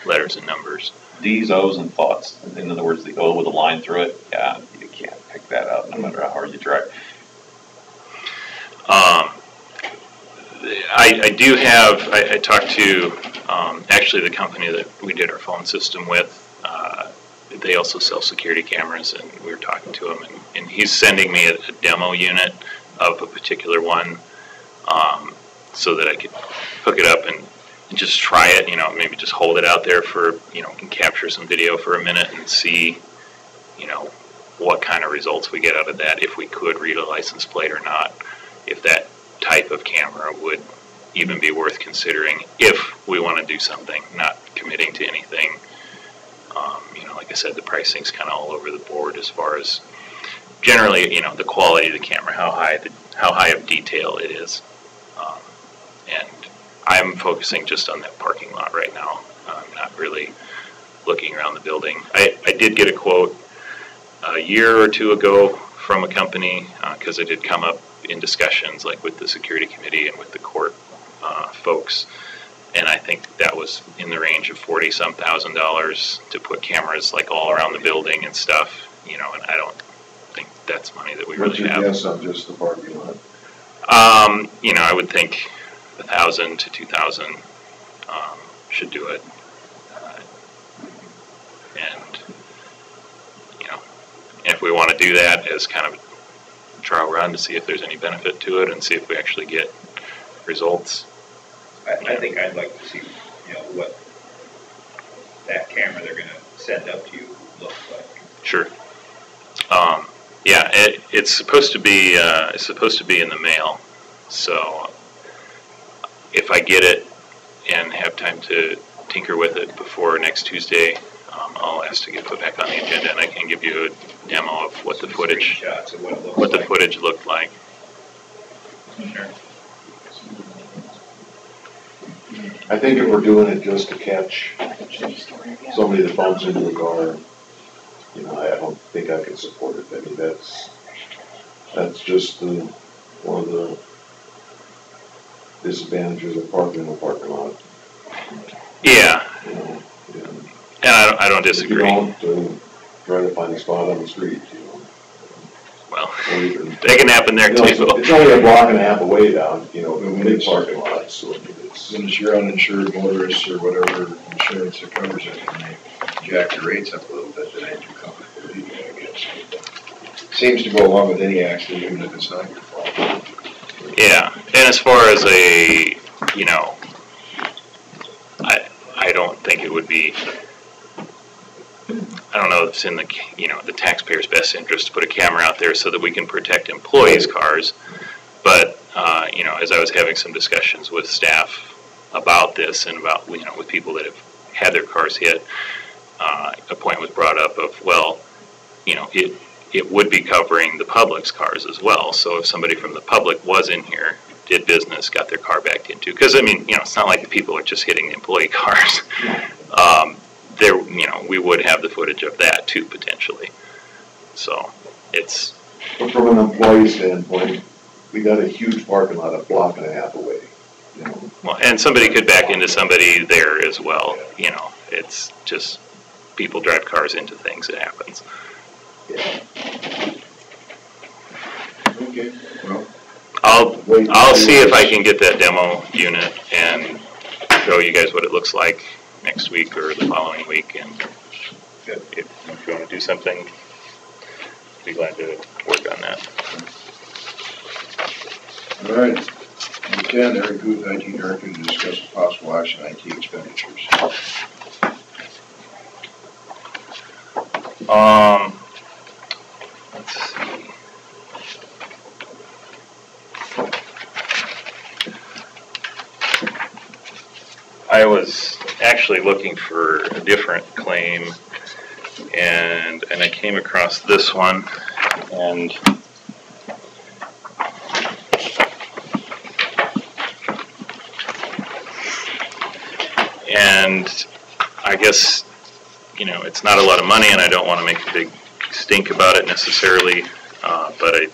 letters and numbers. These O's and thoughts. In other words, the O with a line through it, yeah, you can't pick that out no matter how hard you try. I talked to actually the company that we did our phone system with. They also sell security cameras, and we were talking to him, and he's sending me a demo unit of a particular one so that I could hook it up and just try it, maybe just hold it out there for, and capture some video for a minute and see, what kind of results we get out of that, if we could read a license plate or not, if that type of camera would even be worth considering if we want to do something, not committing to anything. Like I said, the pricing's kind of all over the board as far as generally, the quality of the camera, how high of detail it is. And I'm focusing just on that parking lot right now. I'm not really looking around the building. I did get a quote a year or two ago from a company because it had come up in discussions like with the security committee and with the court folks, and I think that was in the range of $40-some thousand to put cameras like all around the building and stuff, and I don't think that's money that we really have. What's your guess on just the parking lot? I would think $1,000 to $2,000 should do it, and And if we want to do that as kind of a trial run to see if there's any benefit to it and see if we actually get results. I think I'd like to see, what that camera they're gonna send up to you looks like. Sure. Yeah, it's supposed to be in the mail. So if I get it and have time to tinker with it before next Tuesday, I'll ask to get put back on the agenda, and I can give you a demo of what the footage, Screenshots of what it looks what the like. footage looked like. Sure. I think if we're doing it just to catch somebody that bumps into the car, I don't think I can support it. I mean, that's just one of the disadvantages of parking in a parking lot. Yeah, And and I don't if you disagree. don't, try to find a spot on the street, Well, Or even, they can happen there too. it's only a block and a half away down, a big parking lot, so it's. Since you're uninsured motorists or whatever insurance that covers it, and they jack the rates up a little bit, that ain't too comfortable to you, I guess. Seems to go along with any accident, even if it's not your fault. Yeah, and as far as I don't think it would be, I don't know if it's in the taxpayer's best interest to put a camera out there so that we can protect employees' cars. But, as I was having some discussions with staff about this and about, with people that have had their cars hit, a point was brought up of, well, it would be covering the public's cars as well. So if somebody from the public was in here, did business, got their car backed into, because it's not like the people are just hitting the employee cars. We would have the footage of that too, potentially. So it's. But from an employee standpoint, we got a huge parking lot a block and a half away, Well, and somebody could back into somebody there as well. It's just people drive cars into things. It happens. Yeah. Okay, well. I'll see if I can get that demo unit and show you guys what it looks like next week or the following week. And if you want to do something, I'd be glad to work on that. All right. Number 10, Eric Booth, IT Director, to discuss possible action IT expenditures. Let's see. I was actually looking for a different claim, and I came across this one, and I guess, it's not a lot of money, and I don't want to make a big stink about it necessarily, but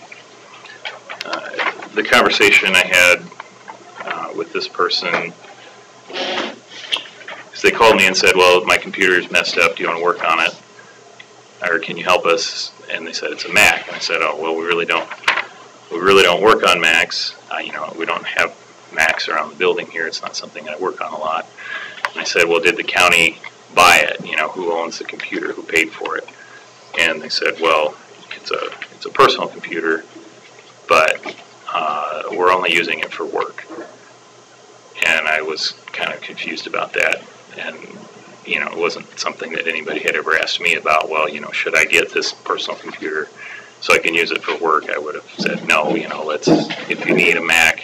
the conversation I had with this person, is they called me and said, well, my computer's messed up, do you want to work on it? Or can you help us? And they said, it's a Mac. And I said, oh, well, we really don't work on Macs. We don't have Macs around the building here. It's not something I work on a lot. And I said, well, did the county buy it? Who owns the computer? Who paid for it? And they said, well, it's a personal computer, but we're only using it for work. And I was kind of confused about that. And, it wasn't something that anybody had ever asked me about. Well, should I get this personal computer so I can use it for work? I would have said, no, if you need a Mac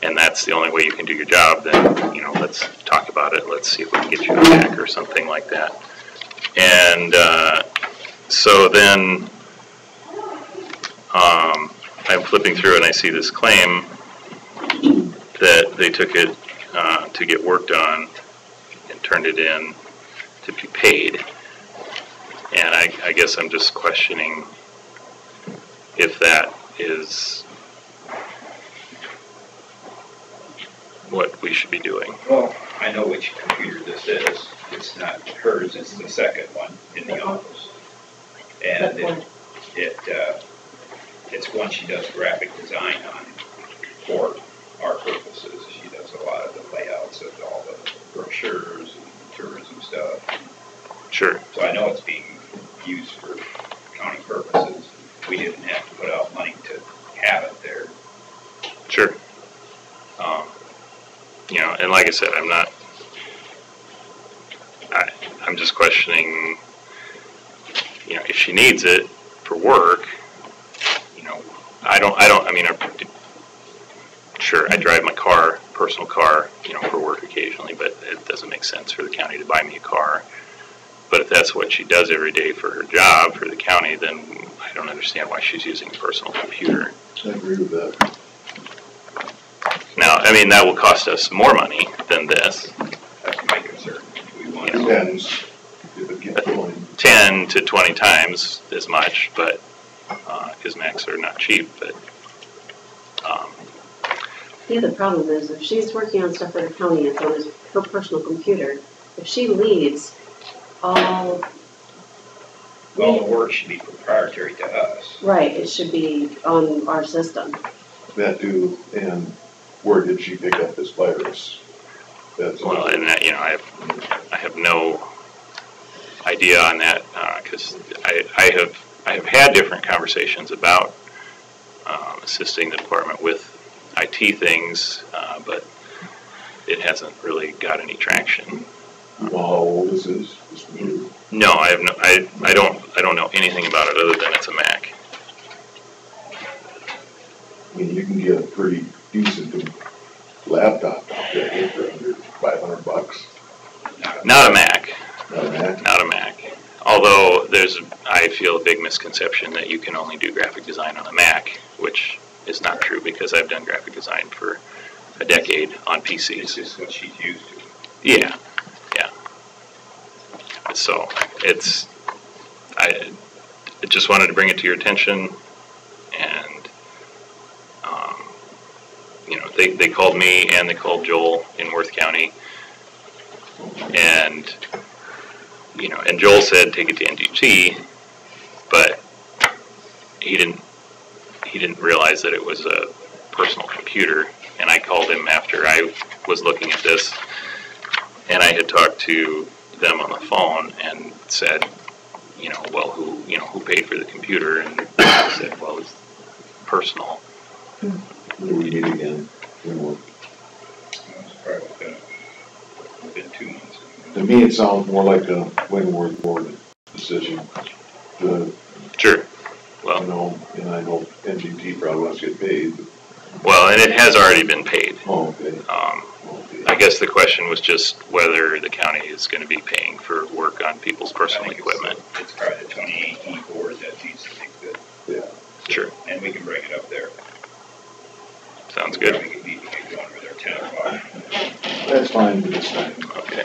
and that's the only way you can do your job, then, let's talk about it. Let's see if we can get you a Mac or something like that. And so then I'm flipping through and I see this claim that they took it to get worked on and turned it in to be paid. And I guess I'm just questioning if that is what we should be doing. Well, I know which computer this is. It's not hers, it's the second one in the office. And it's one she does graphic design on for our purposes. She does a lot of the layouts of all the brochures and tourism stuff. Sure. So I know it's being used for county you know, and like I said, I'm just questioning, you know, if she needs it for work, you know, I mean, sure, I drive my car, personal car, you know, for work occasionally, but it doesn't make sense for the county to buy me a car. But if that's what she does every day for her job, for the county, then I don't understand why she's using a personal computer. I agree with that. Now, I mean, that will cost us more money than this. That's my concern. We want to. Depends. If it gets going. 10 to 20 times as much, but, because Macs are not cheap, but, The other problem is if she's working on stuff for the county, it's on her personal computer. If she leaves, All the work should be proprietary to us. right, it should be on our system. That too, and where did she pick up this virus? That's well, and that, you know, I have no idea on that, because I have had different conversations about assisting the department with IT things, but it hasn't really got any traction. How old is this? No, I have no. I don't know anything about it other than it's a Mac. I mean, you can get a pretty decent laptop out there for under $500. Not a Mac. Not a Mac? Not a Mac. Although there's, I feel, a big misconception that you can only do graphic design on a Mac, which is not true because I've done graphic design for a decade on PCs. This is what she's used to. Yeah, yeah. So I just wanted to bring it to your attention, and you know, they called me and they called Joel in Worth County, and you know, and Joel said take it to NDT, but he didn't realize that it was a personal computer, and I called him after I was looking at this, and I had talked to them on the phone and said, you know, well, who paid for the computer? And I said, well, it's personal. What do we need again? It's probably within 2 months. To me, it sounds more like a Wentworth board decision. Sure. Well, You know, and I know NGT probably wants to get paid. well, and it has already been paid. Oh, okay. I guess the question was just whether the county is going to be paying for work on people's personal equipment. It's probably the 2018 board that needs to make good, Yeah. Sure. and we can bring it up there. Sounds good. We can meet going over there 10 o'clock. That's fine for this time. Okay.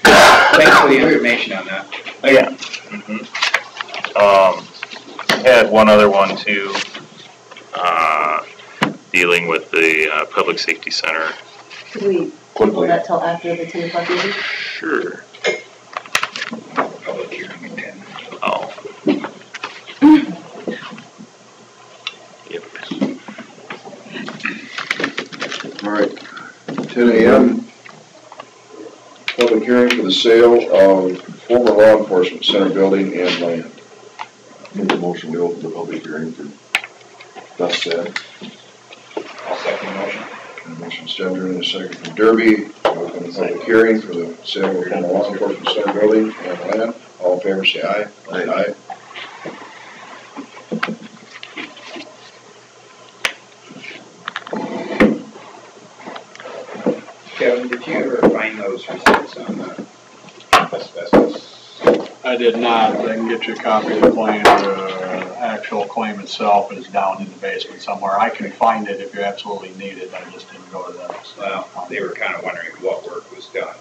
Thanks for the information on that. Oh, yeah. I had one other one too, dealing with the Public Safety Center. Could we hold that till after the 10 o'clock meeting? Sure. Public hearing at 10. Oh. Yep. All right, 10 a.m. Public hearing for the sale of former law enforcement center building and land. Make a motion to open the public hearing for thus said. I'll second the motion. Motion Stemmer and a second from Derby. Open the public hearing for the sale of former law enforcement center building and land. All in favor, say aye. Aye. Kevin, did you ever find those receipts on the asbestos? I did not. I can get you a copy of the claim. The actual claim itself is down in the basement somewhere. I can find it if you absolutely need it. I just didn't go to that. So. Well, they were kind of wondering what work was done.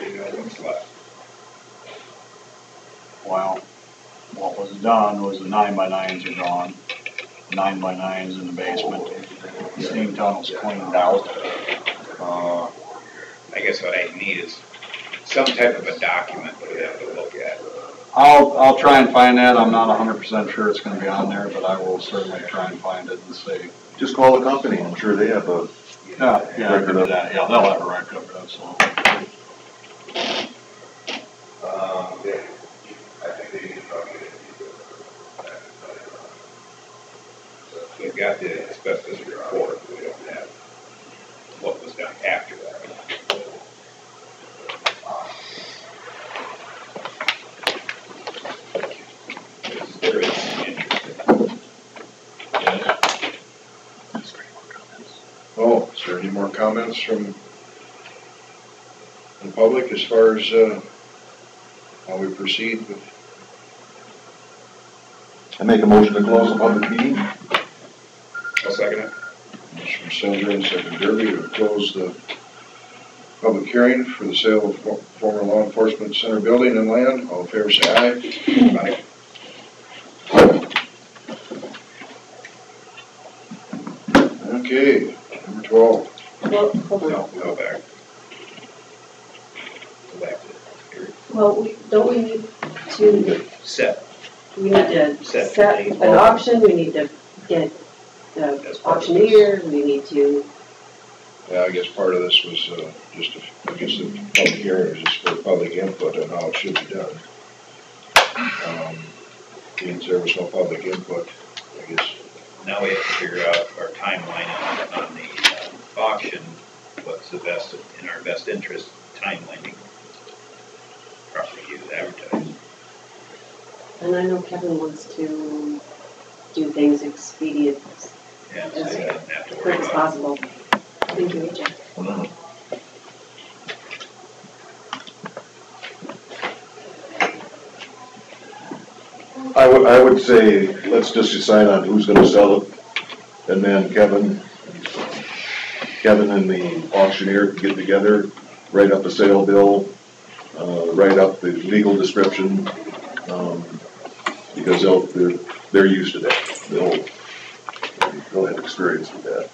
You know what's left. Well, what was done was the 9x9s are gone. 9x9s in the basement. The steam tunnel's cleaned out. I guess what I need is some type of a document for them to look at. I'll try and find that. I'm not 100% sure it's going to be on there, but I will certainly try and find it and see. Just call the company. I'm sure they have a Yeah, I can do that. Yeah, they'll have a record of that. So. We've got the asbestos report, we don't have what was done after that. There is interest. Oh, is there any more comments from the public as far as, how we proceed with? I make a motion to close the public meeting. I'll second it. Mr. Sandra and second Derby to close the public hearing for the sale of former law enforcement center building and land. All in favor, say aye. Aye. Okay, number 12. Well, hold on. No, go back. Go back to here. Well, don't we need to, Set. we need to Set set date. an auction, we need to get the That's part of auctioneer, we need to, Yeah, I guess part of this was, just, I guess the public hearing was just for public input on how it should be done. Since there was no public input, I guess. Now we have to figure out our timeline on the auction, what's the best, in our best interest timelining. Properly use advertising. and I know Kevin wants to do things expedient Yeah, so you don't have to as worry quick as about possible. Thank you, AJ. I would say, let's just decide on who's gonna sell it, and then Kevin and the auctioneer can get together, write up a sale bill, write up the legal description, because they're used to that. They'll have experience with that.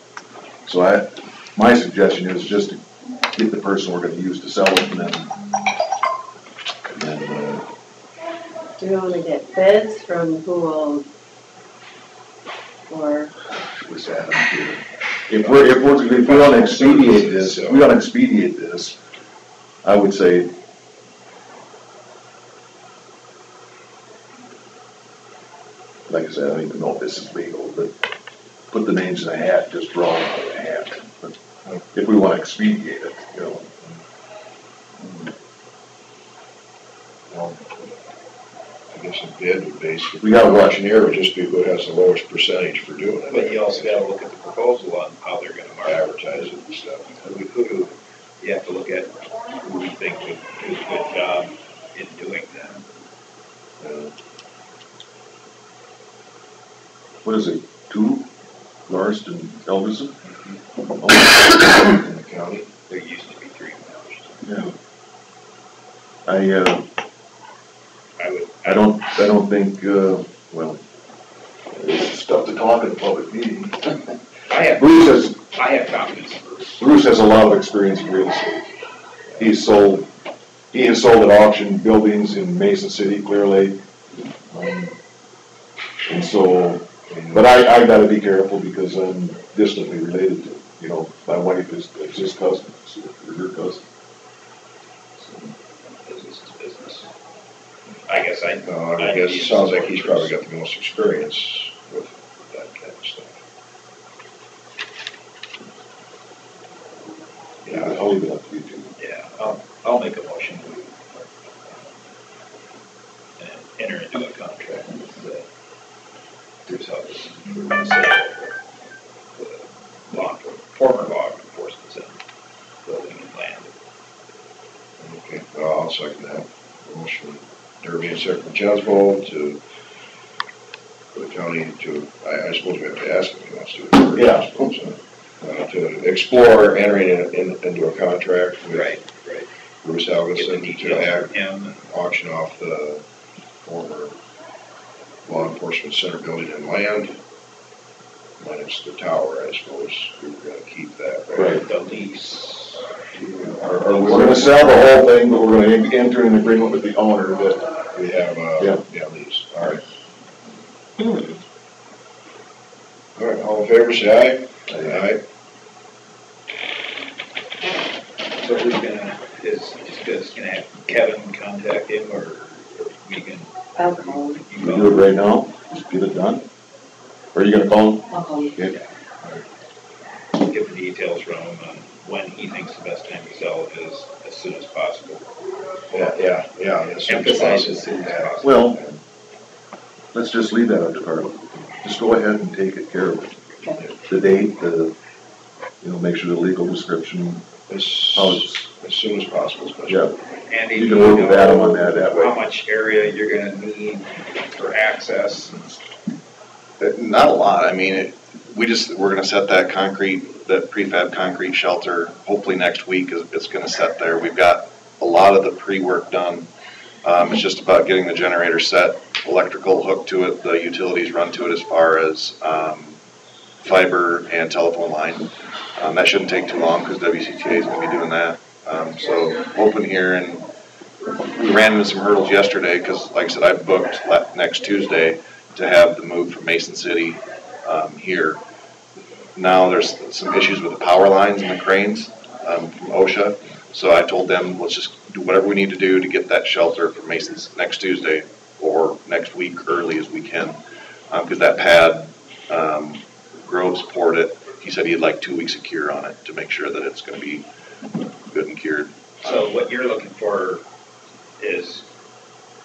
So my suggestion is just to get the person we're gonna use to sell it, and then Do we want to get bids from who will, or, what's that? If we want to expedite this, I would say, like I said, I don't even know if this is legal, but put the names in a hat, just draw them out of a hat. But if we want to expedite it, you know. Well, I guess a bid would basically, We got what? auctioneer would just be who has the lowest percentage for doing it. But you also gotta look at the proposal on how they're gonna market. Advertise it and stuff. You have to look at who we think would do a good job in doing that. What is it, 2? Larst and Elvison? In the county. There used to be 3 now. Yeah. I don't think, well, it's tough to talk in a public meeting. I have confidence in Bruce. Bruce has a lot of experience in real estate. He has sold at auction buildings in Mason City, Clear Lake. And so, but I gotta be careful because I'm distantly related to, you know, my wife is his cousin, or her cousin. Business is business. I guess it sounds like he's probably got the most experience with that kind of stuff. Yeah, I'll leave it up to you two. Yeah, I'll make a motion and enter into a contract with Bruce Hubson for the sale of the former law enforcement center building and land. Okay, I'll second that. Motion, Derby and second Chesbo for the county to, I suppose we have to ask him if he wants to. Yeah. I suppose, to explore entering into a contract with Right. Bruce Get the Helgeson details to from him and auction off the former law enforcement center building and land. Minus the tower, I suppose. We were gonna keep that, right? the lease. Or we're gonna sell the whole thing, but we're gonna enter an agreement with the owner that, We have, Yeah. lease, all right. All right, all in favor, say aye. Aye. So who's gonna, is gonna have Kevin contact him or we can? I'll call him. we do it right now, just get it done. Or are you gonna call him? I'll call him. Okay. Get the details from him on when he as soon as possible. Yeah, as soon as Emphasize possible. as soon as possible. Well, let's just leave that up to Carla. Just go ahead and take care of it. The date, make sure the legal description. As Oh, soon as possible, especially. Yeah, Andy, you can work with Adam on that way. how much area you're gonna need for access? Not a lot. I mean, we're gonna set that prefab concrete shelter, hopefully next week it's gonna set there. We've got a lot of the pre-work done. It's just about getting the generator set, electrical hooked to it, the utilities run to it as far as, fiber and telephone line. That shouldn't take too long because WCTA is gonna be doing that. So hoping here, and we ran into some hurdles yesterday because, like I said, I booked next Tuesday to have the move from Mason City here. Now there's some issues with the power lines and the cranes from OSHA. So I told them, let's just do whatever we need to do to get that shelter from Mason's next Tuesday or next week early as we can. Because that pad, Groves poured it. He said he had like 2 weeks of cure on it to make sure that it's going to be good and cured. So what you're looking for is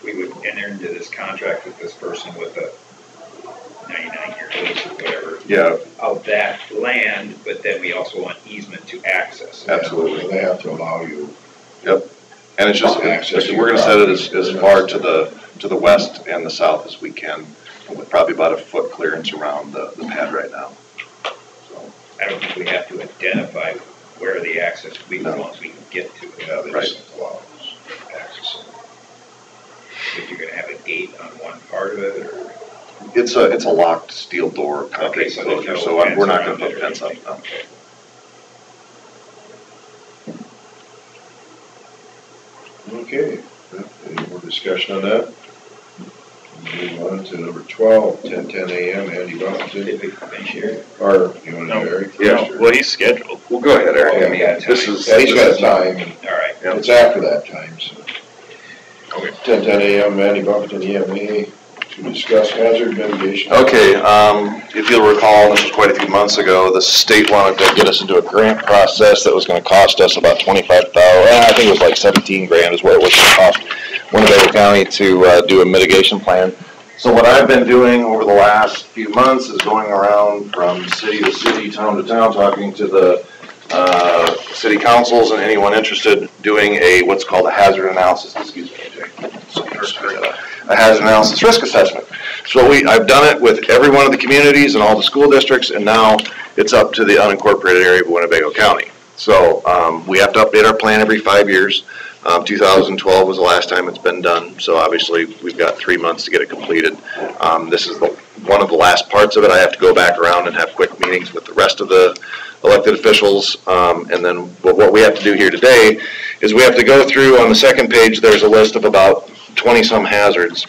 we would enter into this contract with this person with a 99-year lease or whatever. Yeah, Of that land, but then we also want easement to access it. absolutely. They have to allow you. Yep. And it's just, we're going to set it as far to the west and the south as we can, with probably about a foot clearance around the pad right now. I don't think we have to identify where the access will be, as long as we can get to it. Yeah, they Right. just allow us access. If you're gonna have a gate on one part of it, or? It's a locked steel door concrete Okay, so there's enclosure, no so we're not going to fence put around fence it or up. No. Okay, any more discussion on that? Move on to number 12, 10:10 a.m., Andy Buffington, Did we finish here? or you want to do Eric? Yeah, well, he's scheduled. Well, go ahead, Eric. I mean, Yeah, this is. He's got time, All right. Yep. it's after that time, so. Okay. 10:10 a.m., Andy Buffington, EMA, to discuss hazard mitigation. Okay, if you'll recall, this was quite a few months ago, the state wanted to get us into a grant process that was gonna cost us about 25,000, I think it was like 17 grand is what it was gonna cost Winnebago County to, do a mitigation plan. So what I've been doing over the last few months is going around from city to city, town to town, talking to the, city councils and anyone interested, doing what's called a hazard analysis, excuse me, Jay. A hazard analysis risk assessment. So I've done it with every one of the communities and all the school districts, and now it's up to the unincorporated area of Winnebago County. So we have to update our plan every 5 years. 2012 was the last time it's been done, so obviously we've got 3 months to get it completed. This is one of the last parts of it. I have to go back around and have quick meetings with the rest of the elected officials, and then what we have to do here today is we have to go through, on the second page, there's a list of about 20-some hazards,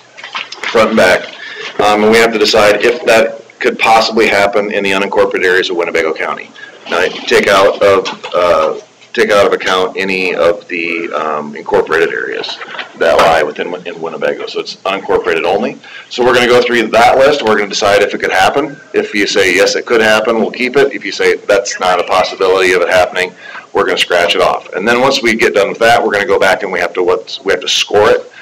front and back, and we have to decide if that could possibly happen in the unincorporated areas of Winnebago County. Now, take out of account any of the incorporated areas that lie within Winnebago. So it's unincorporated only. So we're going to go through that list. We're going to decide if it could happen. If you say, yes, it could happen, we'll keep it. If you say that's not a possibility of it happening, we're going to scratch it off. And then once we get done with that, we're going to go back and we have to score it.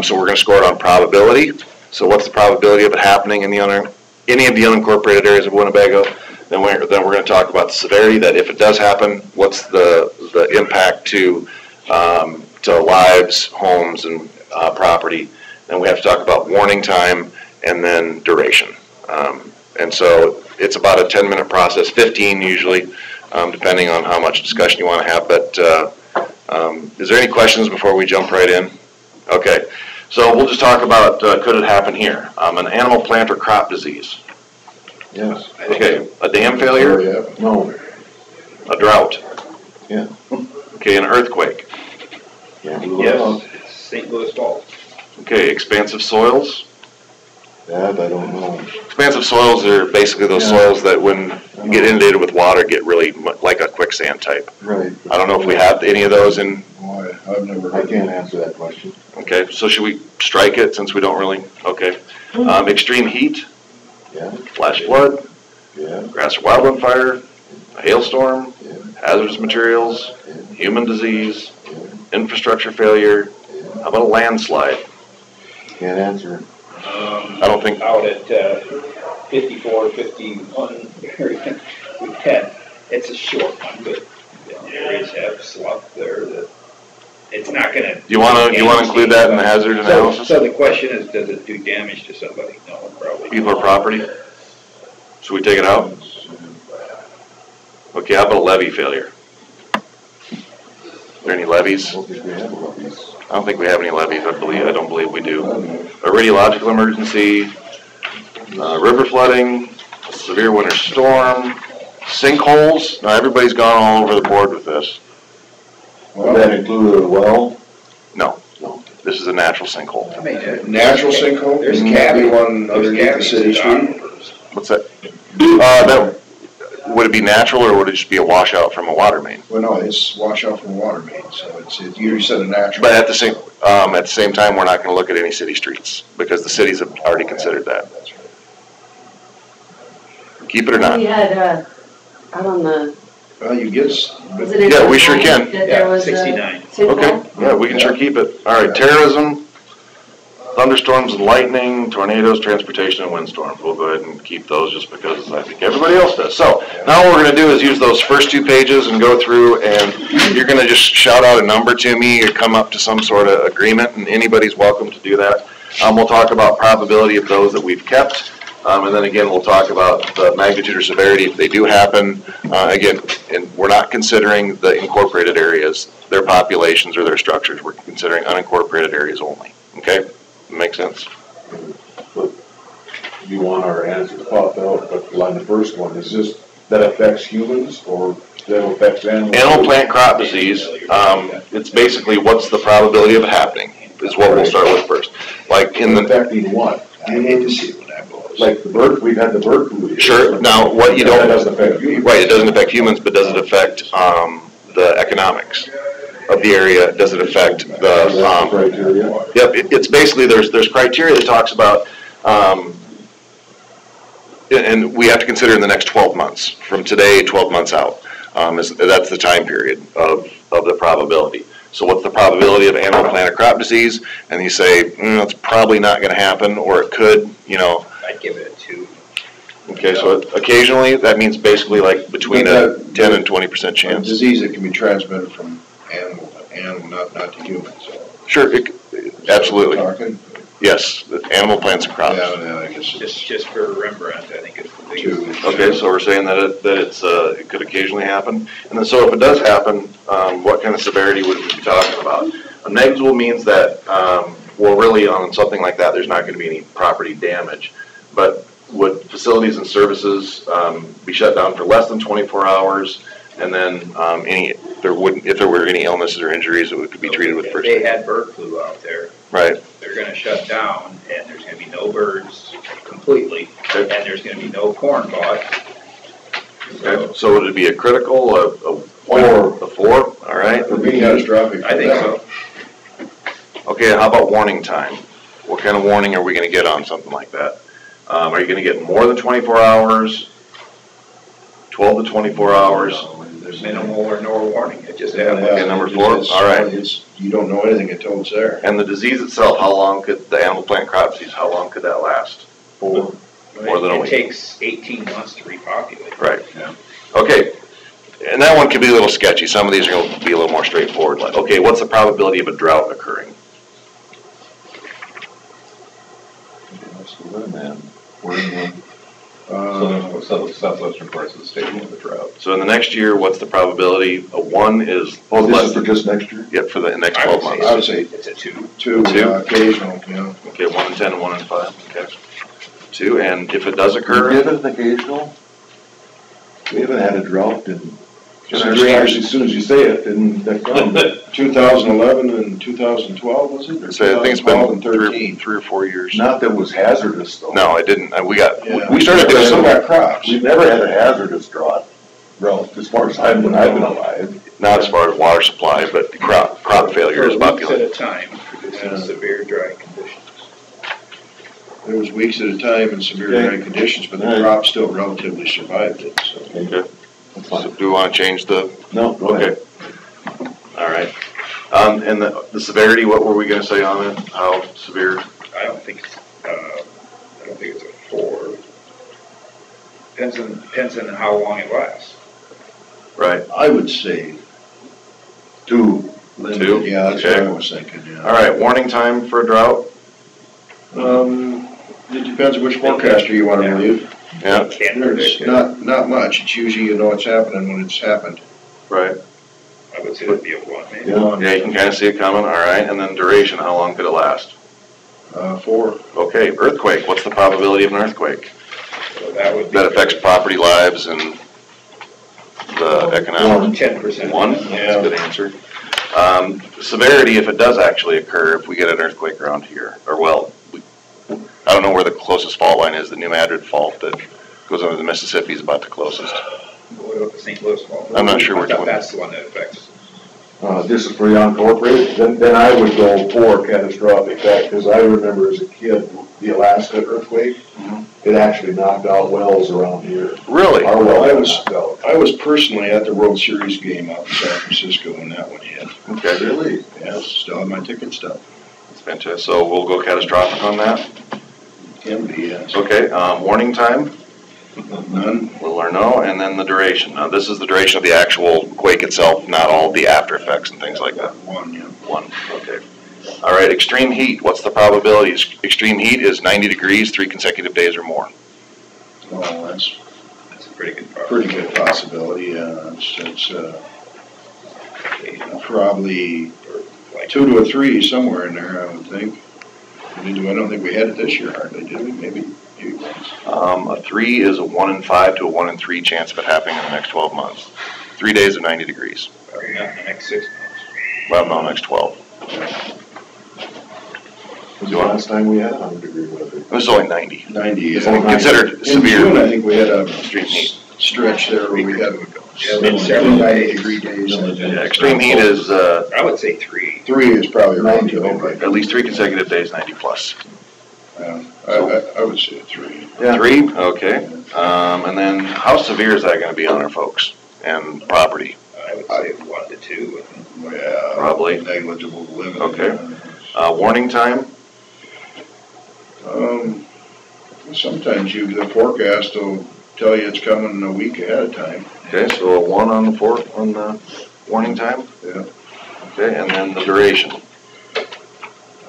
So we're going to score it on probability. So what's the probability of it happening in any of the unincorporated areas of Winnebago? Then we're going to talk about the severity, that if it does happen, what's the impact to lives, homes, and property. Then we have to talk about warning time and then duration. And so it's about a 10-minute process, 15 usually, depending on how much discussion you want to have. But is there any questions before we jump right in? Okay, so we'll just talk about could it happen here? An animal, plant, or crop disease. Yes. Okay, a dam failure, No. a drought. Yeah. Okay, an earthquake. Yeah. Yes, it's St. Louis Falls. Okay, expansive soils. That I don't know. Expansive soils are basically those soils that when you get inundated with water get really like a quicksand type. Right. I don't know if we have any of those in. Boy, I've never I heard can't of it. answer that question. Okay, so should we strike it since we don't really? Okay. Extreme heat, Yeah. flash flood, Yeah. grass or wildland fire, a hailstorm, Yeah. hazardous materials, Yeah. human disease, infrastructure failure, how about a landslide? Can't answer. I don't think, Out at 54, 51, we've had, it's a short one, but areas have slough there that it's not gonna. you wanna include that in the hazard analysis? So the question is, does it do damage to somebody? No, probably. People or property? Should we take it out? Okay, how about a levee failure? Are there any levees? I don't think we have levies. I don't think we have any levees, I don't believe we do. A radiological emergency, river flooding, severe winter storm, sinkholes. Now, everybody's gone all over the board with this. Would that include a well? No, this is a natural sinkhole. I mean, Natural sinkhole? There's Maybe cavities. one underneath the city street? What's that? Would it be natural or would it just be a washout from a water main? Well, no, it's washout from a water main, so you said a natural. But at the same time, we're not gonna look at any city streets because the cities have already considered that. That's right. Keep it or not? We had, out on the, Well, you get, was it in? Yeah, we sure can. That there was a 69. sinkhole? Okay, yeah, we can sure keep it. All right, terrorism, thunderstorms and lightning, tornadoes, transportation, and windstorms. We'll go ahead and keep those just because I think everybody else does. So now what we're gonna do is use those first 2 pages and go through, and you're gonna just shout out a number to me or come up to some sort of agreement, and anybody's welcome to do that. We'll talk about probability of those that we've kept. And then again, we'll talk about the magnitude or severity if they do happen. Again, and we're not considering the incorporated areas, their populations or their structures. We're considering unincorporated areas only. Okay? Make sense? You want our answer to pop out, but on the first one, is this, that affects humans or that affects animals? Animal, plant, crop disease. It's basically what's the probability of it happening is what we'll start with first. Like in the Affecting what? I hate to see when that blows. Like the bird, we've had the bird flu. Sure. Now, what you don't. That doesn't affect you. Right, it doesn't affect humans, but does it affect the economics of the area? Does it affect the? Criteria. Yep, it's basically there's criteria that talks about, and we have to consider in the next 12 months from today, 12 months out. That's the time period of the probability. So what's the probability of animal, plant, or crop disease? And you say it's probably not going to happen, or it could. I'd give it a 2. Okay, so occasionally, that means basically like between a 10 and 20% A chance. disease that can be transmitted from animal to animal, not to human, so. Sure, absolutely. Talking? Yes, the animal, plants, and crops. Yeah, I guess it's Just for Rembrandt, I think it's the biggest. 2. Okay, so we're saying that it could occasionally happen. And then so if it does happen, what kind of severity would we be talking about? Negligible means that, well, really on something like that, there's not going to be any property damage. But would facilities and services be shut down for less than 24 hours? And then if there were any illnesses or injuries, it could be treated with first If aid. they had bird flu out there, Right. they're gonna shut down, and there's gonna be no birds completely, Okay. and there's gonna be no corn bought. Okay. So would it be a critical, a 4? All right. Would be catastrophic. I think so. Okay, how about warning time? What kind of warning are we going to get on something like that? Are you going to get more than 24 hours? 12 to 24 hours? There's minimal or no warning, it just Yeah, happens. Okay, number 4, all right. You don't know anything until it's there. And the disease itself, how long could the animal, plant, crop disease, how long could that last? 4? More than a It week. takes 18 months to repopulate. Right. Yeah. Okay, and that one could be a little sketchy. Some of these are going to be a little more straightforward. Like, okay, what's the probability of a drought occurring? That's the one, man. We're in one. Southwestern parts of the state with the drought. So in the next year, what's the probability? A 1 is Oh, this less is for than, just next year? yep, for the next I 12 would months. I would say It's a 2. 2, 2? occasional, you know. Okay, 1 in 10 and 1 in 5, okay. 2, and if it does We occur, haven't occasional. We haven't had a drought in, Just as soon as you say it, and that comes. 2011 and 2012, was it? Or so I think it's 2012 and been 13? three or 4 years. Not that it was hazardous though. No, I didn't, we Yeah. started doing Still some, got crops. We've never had a hazardous drought, as far as I've been alive. not as far as water supply, but crop failure is For weeks at popular. a time, producing severe dry conditions. It was weeks at a time in severe dry conditions, but the Right. crop still relatively survived it, so. Okay, That's so fine. do we want to change the, No, go okay. ahead. And the severity, what were we gonna say on it? How severe? I don't think it's a 4. Depends on how long it lasts. Right. I would say 2. limited. 2? Yeah, that's what Okay. I was thinking, yeah. All right, warning time for a drought? It depends which forecaster you wanna believe. Yeah, Can't There's predict it. not much. It's usually you know what's happening when it's happened. right. I would say it'd be a 1 maybe. Yeah, you can kind of see it coming, all right. And then duration, how long could it last? 4. Okay, earthquake, what's the probability of an earthquake? So that would be. That affects property, lives, and the economic. 10%. 1, that's a good answer. Severity, if it does actually occur, if we get an earthquake around here, or well, I don't know where the closest fault line is, the New Madrid fault that goes under the Mississippi is about the closest. What about the St. Louis fault? I'm not sure I which thought one. that's the one that affects. This is for the unincorporated, then I would go for catastrophic, because I remember as a kid, the Alaska earthquake, it actually knocked out wells around here. Really? Our well I was- knocked out. I was personally at the World Series game out in San Francisco when that one hit. Okay, Really? Yeah, still have my ticket stuff. that's fantastic. So we'll go catastrophic on that. Can be, yes. Okay, warning time, None? little or no, and then the duration. Now, this is the duration of the actual quake itself, not all the after effects and things like that. 1, yeah. 1, okay. All right, extreme heat, what's the probability? Extreme heat is 90 degrees, 3 consecutive days or more. Well, that's That's a pretty good problem. pretty good possibility, yeah. It's probably Like 2 to a 3, somewhere in there, I would think. I don't think we had it this year hardly, did we? Maybe once. A 3 is a 1 in 5 to a 1 in 3 chance of it happening in the next 12 months. 3 days of 90 degrees. probably not in the next 6 months. Well, no, next 12. Was the last time we had 100-degree weather? It was only 90. 90. It's only considered In severe. June, I think we had a Extreme heat. stretch there where we had Several days. 3 days. Yeah, extreme heat is I would say 3. 3 is probably around 90, okay. at least 3 consecutive days, 90 plus. I would say 3. Yeah. 3, okay. And then how severe is that going to be on our folks and property? I would say 1 to 2. Yeah. Probably. Negligible to live in. Okay. Warning time? Sometimes the forecast will tell you it's coming a week ahead of time. Okay, so a 1 on the warning time? Yeah. Okay, and then the duration?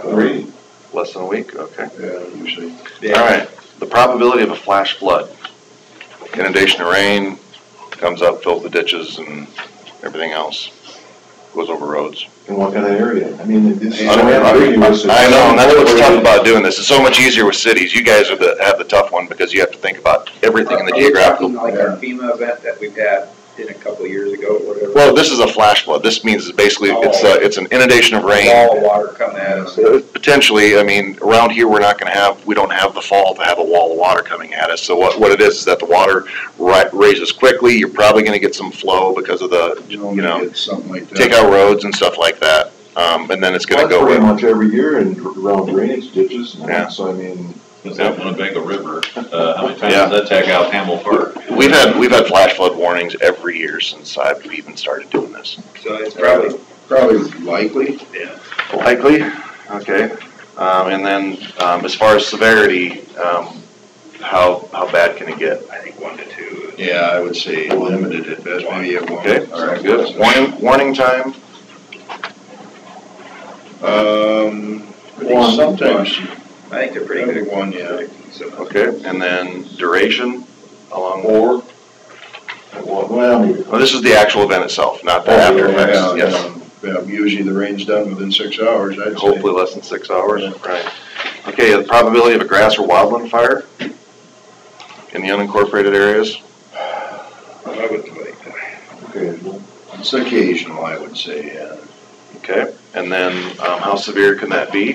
3. Less than a week, okay. Yeah, usually. All right, the probability of a flash flood. Inundation of rain, comes up, fills the ditches and everything else, goes over roads. In what kind of area? I mean, it's so I ambiguous. know, and that's what's tough about doing this. It's so much easier with cities. You guys have the tough one because you have to think about everything in the geographical. Like our FEMA event that we've had in a couple of years ago, or whatever. Well, this is a flash flood. This means basically it's an inundation of rain. Wall of water coming at us. Potentially, I mean, around here, we don't have the fall to have a wall of water coming at us. So what it is that the water raises quickly. You're probably gonna get some flow because of the, It's something like that. take out roads and stuff like that. And then it's gonna That's go pretty with, much every year and around drainage ditches. Yeah. So I mean, It's that Winnebago River, how many times Yeah. does that tag out Hamel Park? we've had flash flood warnings every year since I've even started doing this. So it's probably, Probably likely. yeah. Likely, okay. And then, as far as severity, how bad can it get? I think 1 to 2. Yeah, I would say limited at best, maybe at 1. Okay, all right, good. Warning time? I think sometimes, I think they're pretty good at 1, yeah. So, Okay, and then duration? How long? or, well, maybe. Well, this is the actual event itself, not the after effects, Yeah, yes. yeah, usually the rain's done within 6 hours, I'd say. Hopefully less than 6 hours, right. Okay, the probability of a grass or wildland fire in the unincorporated areas? I would like that. Okay. It's occasional, I would say, yeah. Okay, and then, how severe can that be?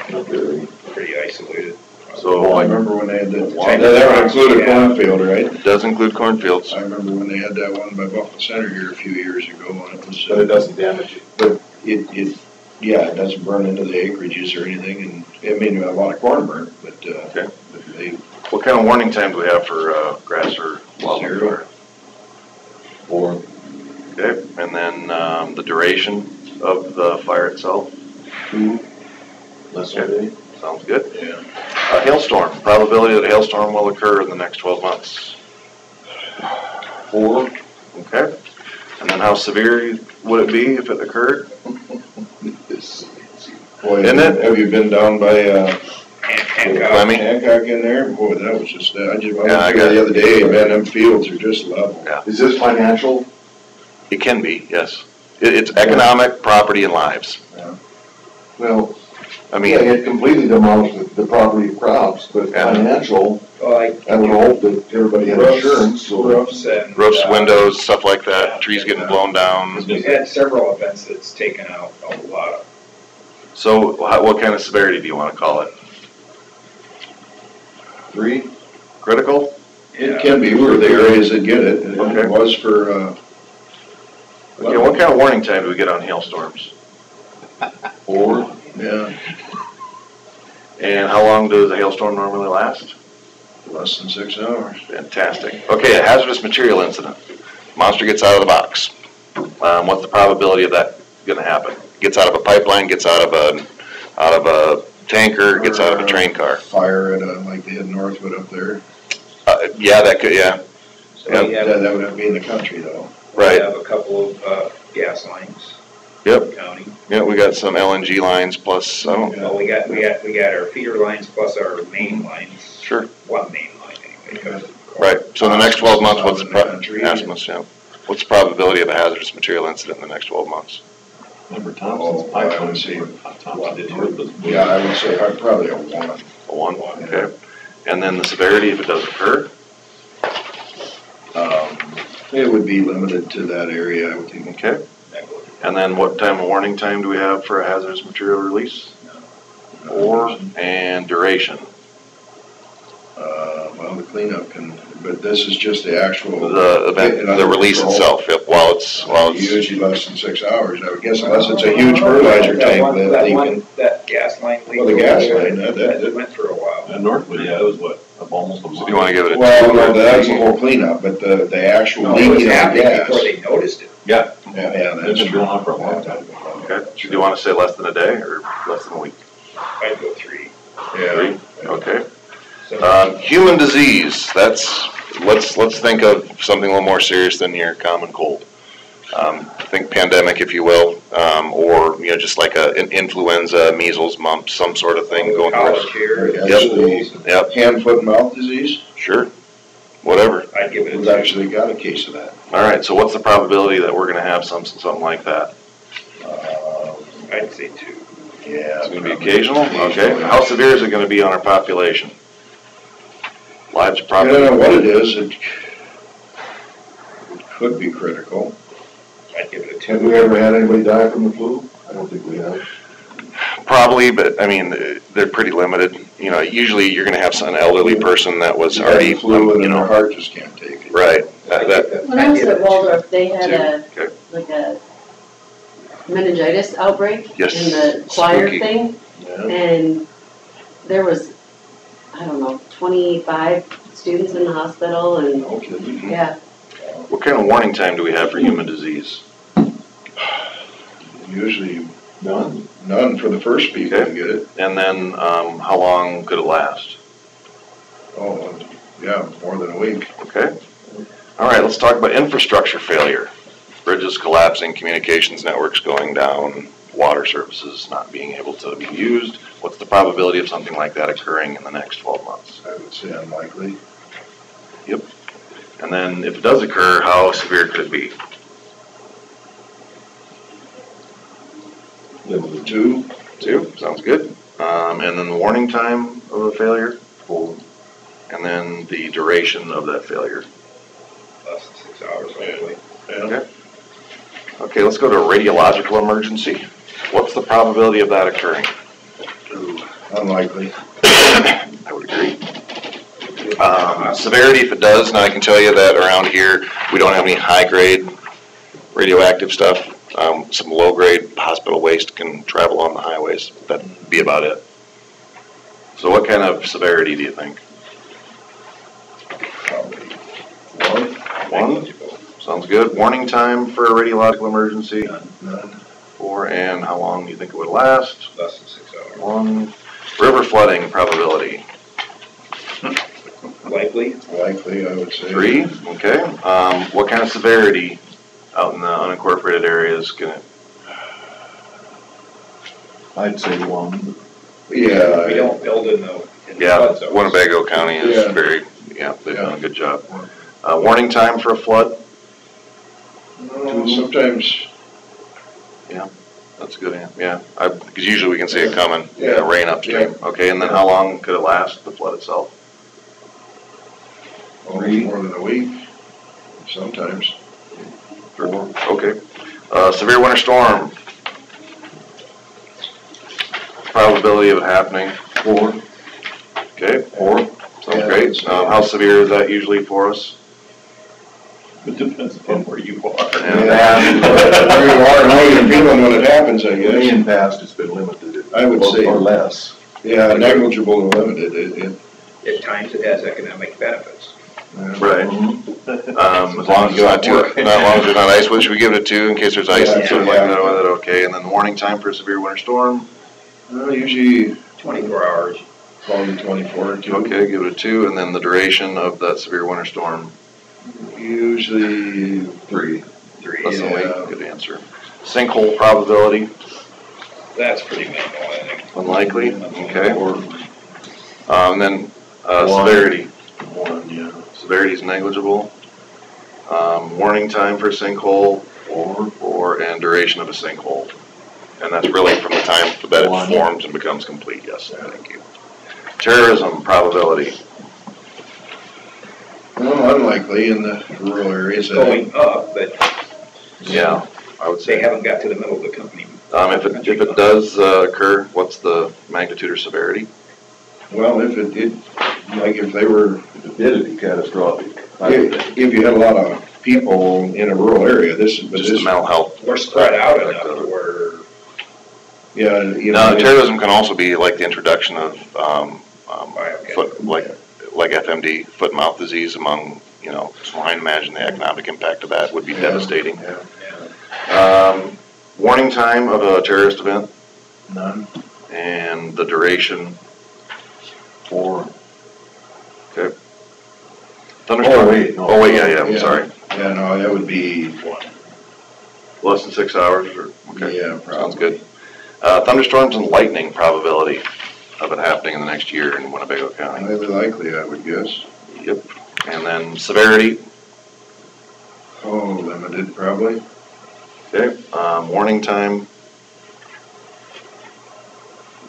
Not very. Pretty isolated. Oh, I So, remember when they had that, Wow. that would include a Yeah. cornfield, right? it does include cornfields. I remember when they had that one by Buffalo Center here a few years ago, and it was, But it doesn't damage it. But it doesn't burn into the acreages or anything, and, I mean, a lot of corn burnt, but, Okay. they, What kind of warning time do we have for, grass or wildland 0. fire? 4. Okay, and then, the duration? of the fire itself? 2, less than a day. Sounds good. Yeah. Hailstorm, probability that a hailstorm will occur in the next 12 months? 4, Okay. And then how severe would it be if it occurred? Boy, Isn't it? have you been down by, Fleming? Hancock in there? Boy, that was just, I went Yeah, I through got the it. other day, man, them fields are just level. Yeah. Is this financial? It can be, yes. It's economic, property, and lives. Well, I yeah, mean, it completely demolished the property crops, but Yeah. financial, Well, I would hope that everybody had insurance, so. roofs and. roofs, windows, stuff like that, trees getting blown down. We've had several events that's taken out a lot of. So what kind of severity do you want to call it? 3, Critical? It can be for the areas that get it, and Okay. it was for, Okay, what kind of warning time do we get on hailstorms? 4, yeah, And how long does a hailstorm normally last? less than 6 hours. Fantastic. Okay, a hazardous material incident. Monster gets out of the box. What's the probability of that going to happen? Gets out of a pipeline, gets out of a tanker, gets out of a train car. Fire at, like they had Northwood up there. Yeah, that could, yeah. So Yep. we Yeah, have, that would have to be in the country though. we Right. have a couple of, gas lines. Yep. County. Yeah, we got some LNG lines plus, I don't, Well, we got our feeder lines plus our main lines. sure. One main line anyway. 'Cause Right, so in the next 12 months, what's the, Country. estimates, yeah. What's the probability of a hazardous material incident in the next 12 months? Remember Oh, Thompson's I pipeline, would say Thompson North was. Yeah, I would say probably a 1. A 1, okay. And then the severity if it does occur? It would be limited to that area, I would think. Okay. And then what warning time do we have for a hazardous material release? 4, and duration? Well, the cleanup can, but this is just the actual. The event, the release itself, yep, while it's, Usually less than 6 hours, I would guess, unless it's a huge fertilizer tank that leaking. That gas line leak. Well, the gas line, that went for a while. And Northwood, yeah, it was what, almost a month. so do you want to give it a 2 Well, no, or that's the 3? whole cleanup, but the actual No, it was leaking of happening gas. before they noticed it. Yeah, Yeah, it's that's been true. going on for a long time. Okay, do you want to say less than a day or less than a week? I'd go 3. Yeah. 3, okay. So, Human disease, let's think of something a little more serious than your common cold. Think pandemic, if you will, or, just like an influenza, measles, mumps, some sort of thing going college through. here. Actually, Yep, hand, foot, and mouth disease, sure, whatever. I'd give it a we've 2. actually got a case of that. All right, so what's the probability that we're going to have something like that? I'd say 2. Yeah. It's going to be occasional? Okay. How severe is it going to be on our population? Lives, I property? don't know what it is, it could be critical. I'd give it a 2. Have we ever had anybody die from the flu? I don't think we have. Probably, but I mean, they're pretty limited. Usually you're going to have an elderly person that was They had already, the flu and then their heart just can't take it. right. That, When I was at Waldorf, they had Okay. like a meningitis outbreak Yes. in the choir Spooky. thing, Yeah. and there was, I don't know, 25 students in the hospital, and, Okay. yeah. what kind of warning time do we have for human disease? Usually None. none for the first people Okay. to get it. And then how long could it last? Oh, yeah, more than a week. Okay. All right, let's talk about infrastructure failure. Bridges collapsing, communications networks going down, water services not being able to be used. What's the probability of something like that occurring in the next 12 months? I would say unlikely. And then if it does occur, how severe could it be? 2, 2, sounds good. And then the warning time of a failure? 4. And then the duration of that failure? Less than 6 hours, hopefully. Okay. Okay, let's go to a radiological emergency. What's the probability of that occurring? unlikely. I would agree. Severity, if it does, and I can tell you that around here, we don't have any high-grade radioactive stuff. Some low-grade hospital waste can travel on the highways. That'd be about it. So what kind of severity do you think? Probably 1. One? Sounds good. Warning time for a radiological emergency? None. 4, and how long do you think it would last? Less than 6 hours. 1. River flooding probability. Likely? Likely, I would say. 3, okay. What kind of severity out in the unincorporated area is gonna? I'd say 1. Yeah. We don't build in the Yeah, flood zones. Winnebago County is Yeah. very, they've done a good job. Warning time for a flood? Sometimes, That's a good answer, yeah. Because usually we can see it coming, Yeah. rain upstream. Okay, and then how long could it last, the flood itself? more than a week, sometimes. 4, okay. Severe winter storm. Probability of it happening? 4. Okay, 4, sounds Yeah, great. How severe is that usually for us? It depends upon where you are. Where you are and how you're feeling when it happens, I In guess. past, it's been limited. I would say. Or less. Yeah, negligible and limited, At times it has economic benefits. Right. As long as it's not too, as long as there's not ice, should we give it a 2 in case there's ice and Yeah. stuff like that with it? Okay, and then warning time for a severe winter storm? Usually 24 hours. probably 24 or 2. Okay, give it a 2, and then the duration of that severe winter storm? Usually 3. 3. Less than a Yeah. week, good answer. Sinkhole probability, That's pretty minimal, I think. unlikely, okay. And then, 1. severity, 1, yeah. severity is negligible. Warning time for a sinkhole, 4, and duration of a sinkhole. And that's really from the time that it 1. forms and becomes complete, yes, thank you. Terrorism probability, Well, unlikely in the rural areas. Going up, but yeah, I would they say. haven't got to the middle of the company. If it does occur, what's the magnitude or severity? Well, if it did, like if they were, If it did, it'd be catastrophic. I would think. if you had a lot of people in a rural area, this is, but Just the this, mental health. We're spread out enough to where yeah, you No, know. terrorism can also be like the introduction of Okay. foot, like FMD, foot and mouth disease among, swine. Imagine the economic impact of that would be Yeah, devastating. yeah. Warning time of a terrorist event None. and the duration. 4. Okay. Thunderstorm. Oh, wait, no. Oh, wait, yeah, I'm Yeah. sorry. Yeah, no, that would be, Less than 6 hours or, okay. yeah, Sounds probably. good. Thunderstorms and lightning probability of it happening in the next year in Winnebago County. Highly likely, I would guess. Yep. And then severity. Oh, limited probably. Okay. Warning time.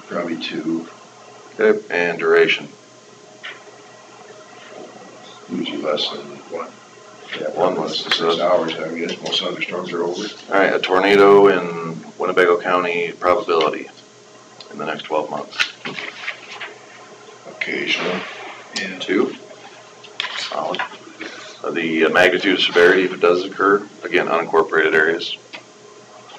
Probably 2, Okay. And duration. usually less than 1. Yeah, One probably less less than than 6 hours, I guess. Most thunderstorms are over. All right. A tornado in Winnebago County probability in the next 12 months. Occasional. Yeah. 2. Solid. The magnitude of severity if it does occur, again, unincorporated areas.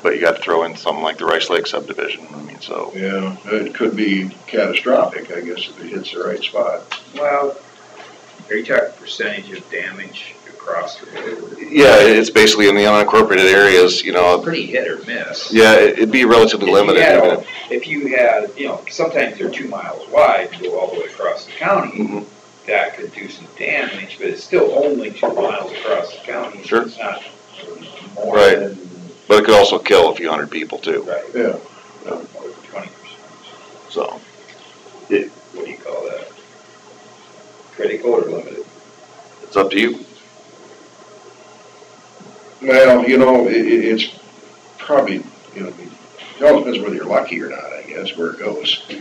But you got to throw in something like the Rice Lake subdivision. I mean, so. Yeah, it could be catastrophic, I guess, if it hits the right spot. Well, are you talking percentage of damage across the board? Yeah, it's basically in the unincorporated areas, Pretty hit or miss. Yeah, it'd be relatively limited. If you had, sometimes they're 2 miles wide and go all the way across the county, Mhm. that could do some damage, but it's still only 2 miles across the county. Sure. It's not more Right. than, But it could also kill a few hundred people too, right, Yeah. 20%. so. What do you call that? Critical or limited? It's up to you. Well, it's probably, it all depends whether you're lucky or not, I guess, where it goes. I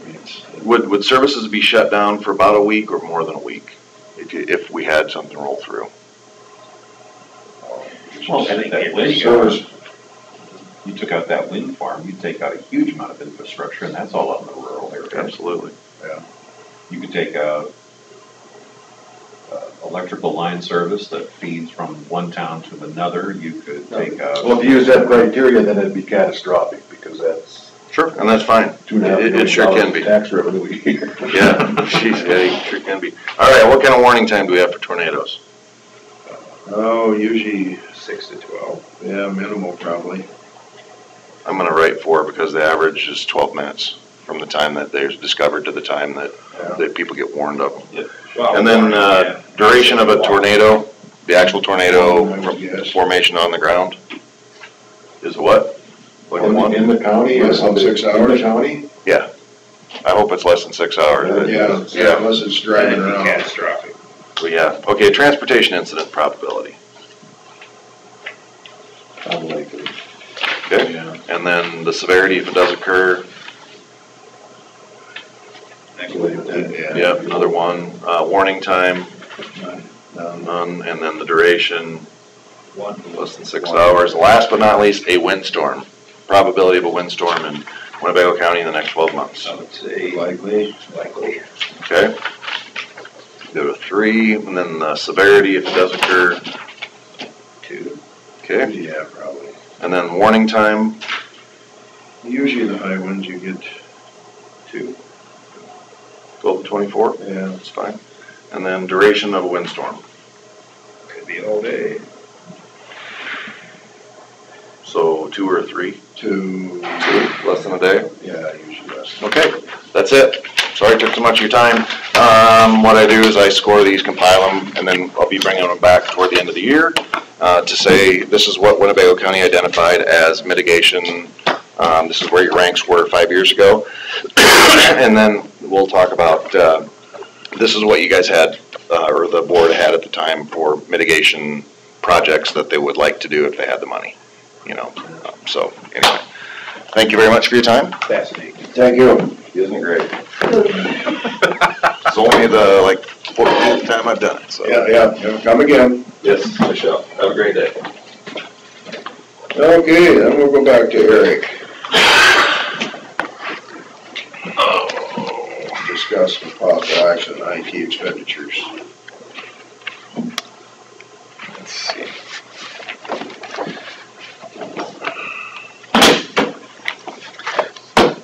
mean, Would services be shut down for about a week or more than a week if we had something roll through? Well, I think that it wind really farm, you took out that wind farm, you take out a huge amount of infrastructure, and that's all out in the rural area. Absolutely. You could take out electrical line service that feeds from one town to another. You could take out. Well, if you use that criteria, then it'd be catastrophic, because that's Sure, and that's fine. It sure can be. tax revenue a year. Yeah, geez, yeah, it sure can be. All right, what kind of warning time do we have for tornadoes? Oh, usually, 6 to 12. yeah, minimal probably. I'm gonna write 4 because the average is 12 minutes from the time that they're discovered to the time that people get warned up. Well, And then, duration of a tornado, the actual tornado Yes. formation on the ground is what? Like one? In the county? Less than 6 In hours. the county? I hope it's less than 6 hours. Yeah, unless it's driving That'd be around. catastrophic. Well, yeah, okay, transportation incident probability, Unlikely. okay? Yeah. And then the severity if it does occur, yeah, another one. Warning time, none, and then the duration, less than 6 hours. Last but not least, a windstorm, probability of a windstorm in Winnebago County in the next 12 months, I would say Likely. likely. okay? Go to 3, and then the severity if it does occur, 2. okay? Yeah, probably. And then warning time, Usually the high winds you get 2. 12 to 24, Yeah. that's fine. And then duration of a windstorm, Could be all day. so 2 or 3, 2. 2, less than a day. Yeah, usually less. Okay, that's it. Sorry I took too much of your time. What I do is I score these, compile them, and then I'll be bringing them back toward the end of the year to say this is what Winnebago County identified as mitigation. This is where your ranks were 5 years ago. And then we'll talk about, this is what you guys had, or the board had at the time for mitigation projects that they would like to do if they had the money, you know. So anyway, thank you very much for your time. Fascinating. Thank you. Isn't it great? It's only the, like, 14th time I've done it, so. Yeah, come again. Yes, I shall. Have a great day. Okay, then we'll go back to Eric. Discuss the possible action on IT expenditures. Let's see.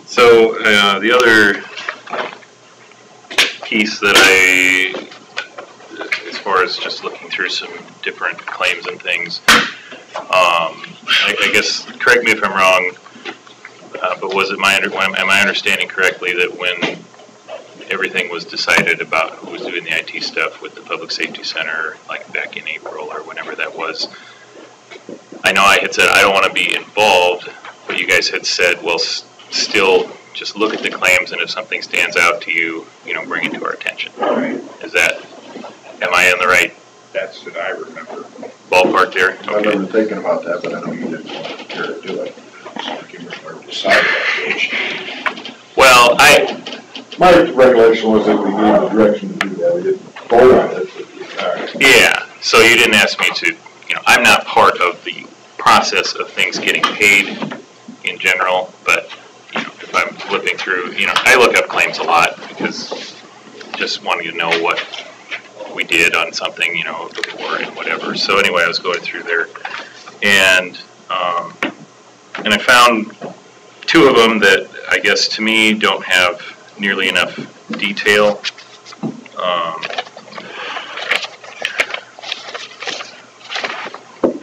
So, the other piece that as far as just looking through some different claims and things, I guess, correct me if I'm wrong, but was it am I understanding correctly that when everything was decided about who was doing the IT stuff with the Public Safety Center, like back in April or whenever that was, I know I had said I don't want to be involved, but you guys had said, well, still just look at the claims, and if something stands out to you, bring it to our attention. Right. Am I in the right That's what I remember. ballpark there? I remember thinking about that, but I know you didn't want to care to do it. So I can remember deciding that issue. Well, My recollection was that we gave the direction to do that, we didn't vote on it. yeah, so you didn't ask me to, I'm not part of the process of things getting paid in general, but, if I'm flipping through, I look up claims a lot because just wanting to know what we did on something, before and whatever. So anyway, I was going through there, and I found 2 of them that I guess to me don't have nearly enough detail.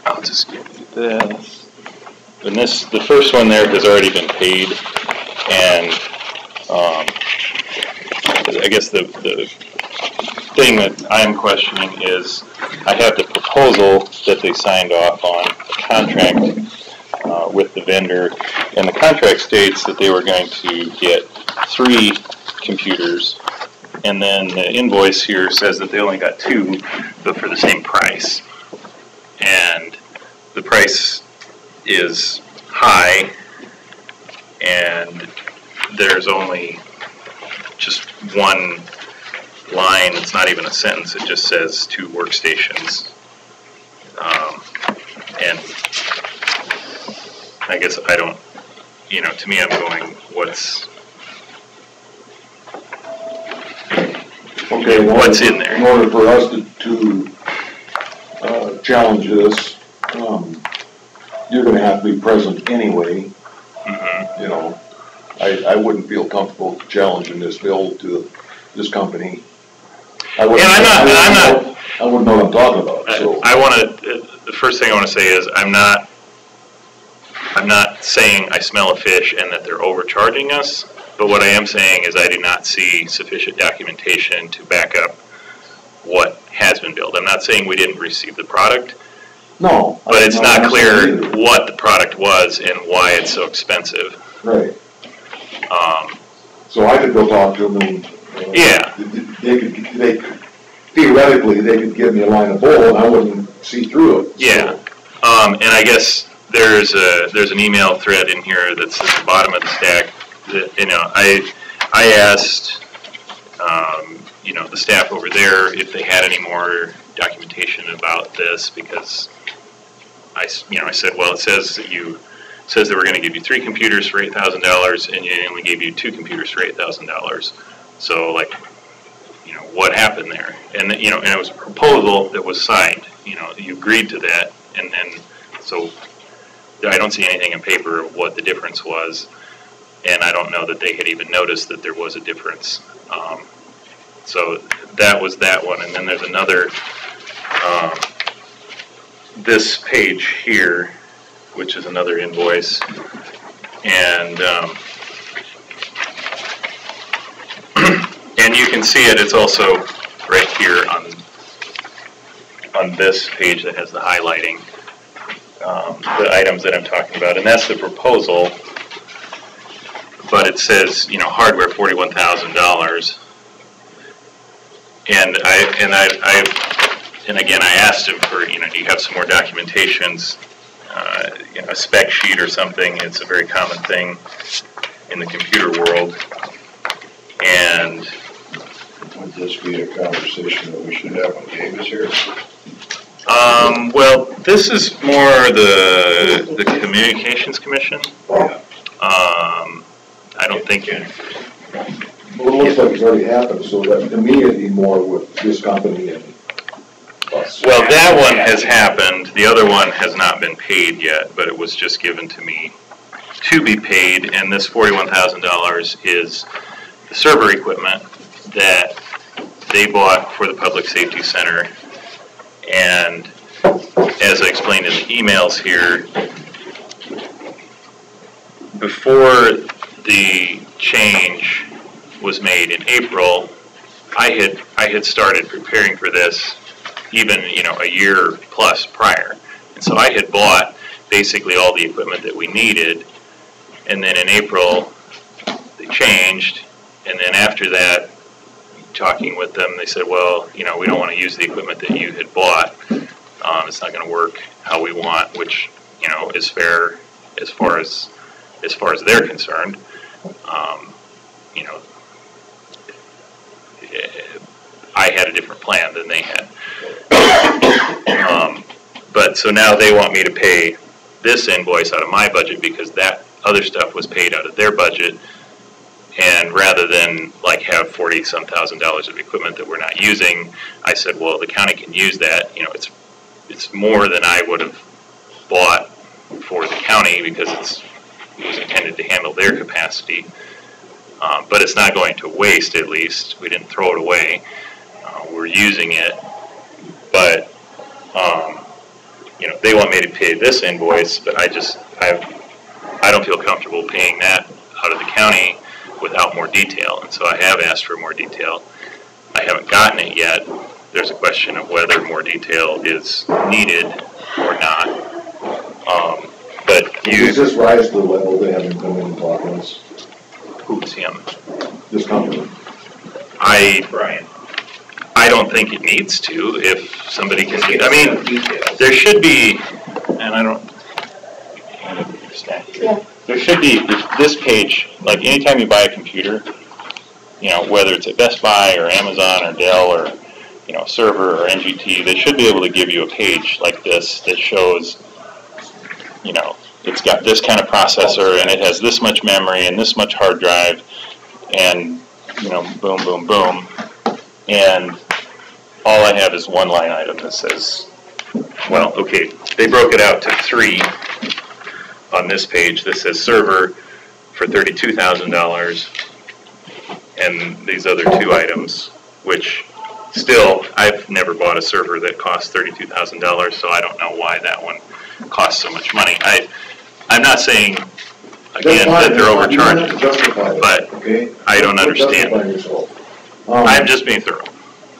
I'll just give you this. And the first one there has already been paid, and I guess the thing that I'm questioning is I have the proposal that they signed off on, the contract with the vendor, and the contract states that they were going to get 3 computers, and then the invoice here says that they only got 2, but for the same price. And the price is high, and there's only just one line, it's not even a sentence, it just says 2 workstations. And I guess I don't, to me I'm going, what's in there? In order for us to challenge this, you're gonna have to be present anyway. Mm-hmm. I wouldn't feel comfortable challenging this bill to this company. I wouldn't know what I'm talking about, so. The first thing I want to say is I'm not I'm not saying I smell a fish and that they're overcharging us, but what I am saying is I do not see sufficient documentation to back up what has been billed. I'm not saying we didn't receive the product, No. but it's not clear Either. what the product was and why it's so expensive. Right. So I could go talk to them and. Yeah. They could, theoretically, they could give me a line of bull and I wouldn't see through it. Yeah. And I guess there's an email thread in here that's at the bottom of the stack that, I asked, the staff over there if they had any more documentation about this, because I said, well, it says that they were going to give you 3 computers for $8,000 and they only gave you 2 computers for $8,000. So what happened there? And, and it was a proposal that was signed, you agreed to that. And then, so I don't see anything in paper of what the difference was. And I don't know that they had even noticed that there was a difference. So that was that one. And then there's another, this page here, which is another invoice. And, and you can see it, it's also right here on this page that has the highlighting, the items that I'm talking about. And that's the proposal. But it says, hardware $41,000, and again I asked him for, do you have some more documentations, a spec sheet or something? It's a very common thing in the computer world, and would this be a conversation that we should have when Dave is here? Well, this is more the Communications Commission. I don't think. Well, it looks like it's already happened, so that to me it'd be more with this company and us. Well, that one has happened. The other one has not been paid yet, but it was just given to me to be paid. And this $41,000 is the server equipment that they bought for the Public Safety Center. And as I explained in the emails here, before the change was made in April, I had started preparing for this even, a year plus prior. And so I had bought basically all the equipment that we needed. And then in April, they changed. And then after that, talking with them, they said, well, we don't want to use the equipment that you had bought. It's not going to work how we want, which, is fair as far as they're concerned. I had a different plan than they had. But so now they want me to pay this invoice out of my budget because that other stuff was paid out of their budget. And rather than have $40-some thousand of equipment that we're not using, I said, well, the county can use that. It's more than I would have bought for the county because it was intended to handle their capacity. But it's not going to waste, at least. We didn't throw it away. We're using it. But, they want me to pay this invoice, but I don't feel comfortable paying that out of the county without more detail. And so I have asked for more detail. I haven't gotten it yet. There's a question of whether more detail is needed or not. But does this rise to the level they haven't come in and talk to us? Who's him? This company. Brian. I don't think it needs to. If somebody can, there should be, and I don't. Yeah. There should be this page. Anytime you buy a computer, whether it's at Best Buy or Amazon or Dell or a server or NGT, they should be able to give you a page like this that shows, it's got this kind of processor and it has this much memory and this much hard drive, and boom, boom, boom, and all I have is one line item that says, well, okay, they broke it out to 3 on this page. This says server for $32,000, and these other 2 items, which still, I've never bought a server that costs $32,000, so I don't know why that one costs so much money. I'm not saying, again, that they're overcharging, but Okay? I don't understand. Justify yourself. I'm just being thorough.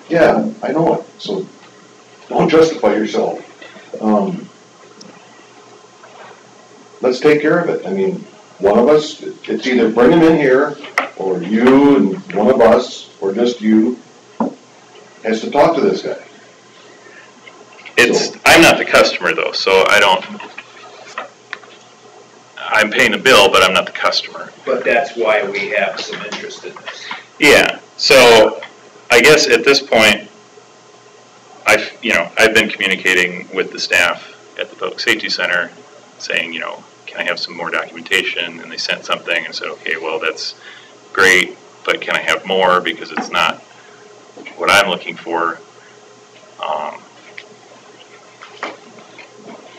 Yeah, I know it, so don't justify yourself. Let's take care of it. I mean, one of us, it's either bring him in here, or you and one of us, or just you, has to talk to this guy. I'm not the customer though, so I'm paying the bill, but I'm not the customer. But that's why we have some interest in this. Yeah, so I guess at this point, I've been communicating with the staff at the Public Safety Center saying, can I have some more documentation? And they sent something and said, okay, well, that's great, but can I have more because it's not what I'm looking for.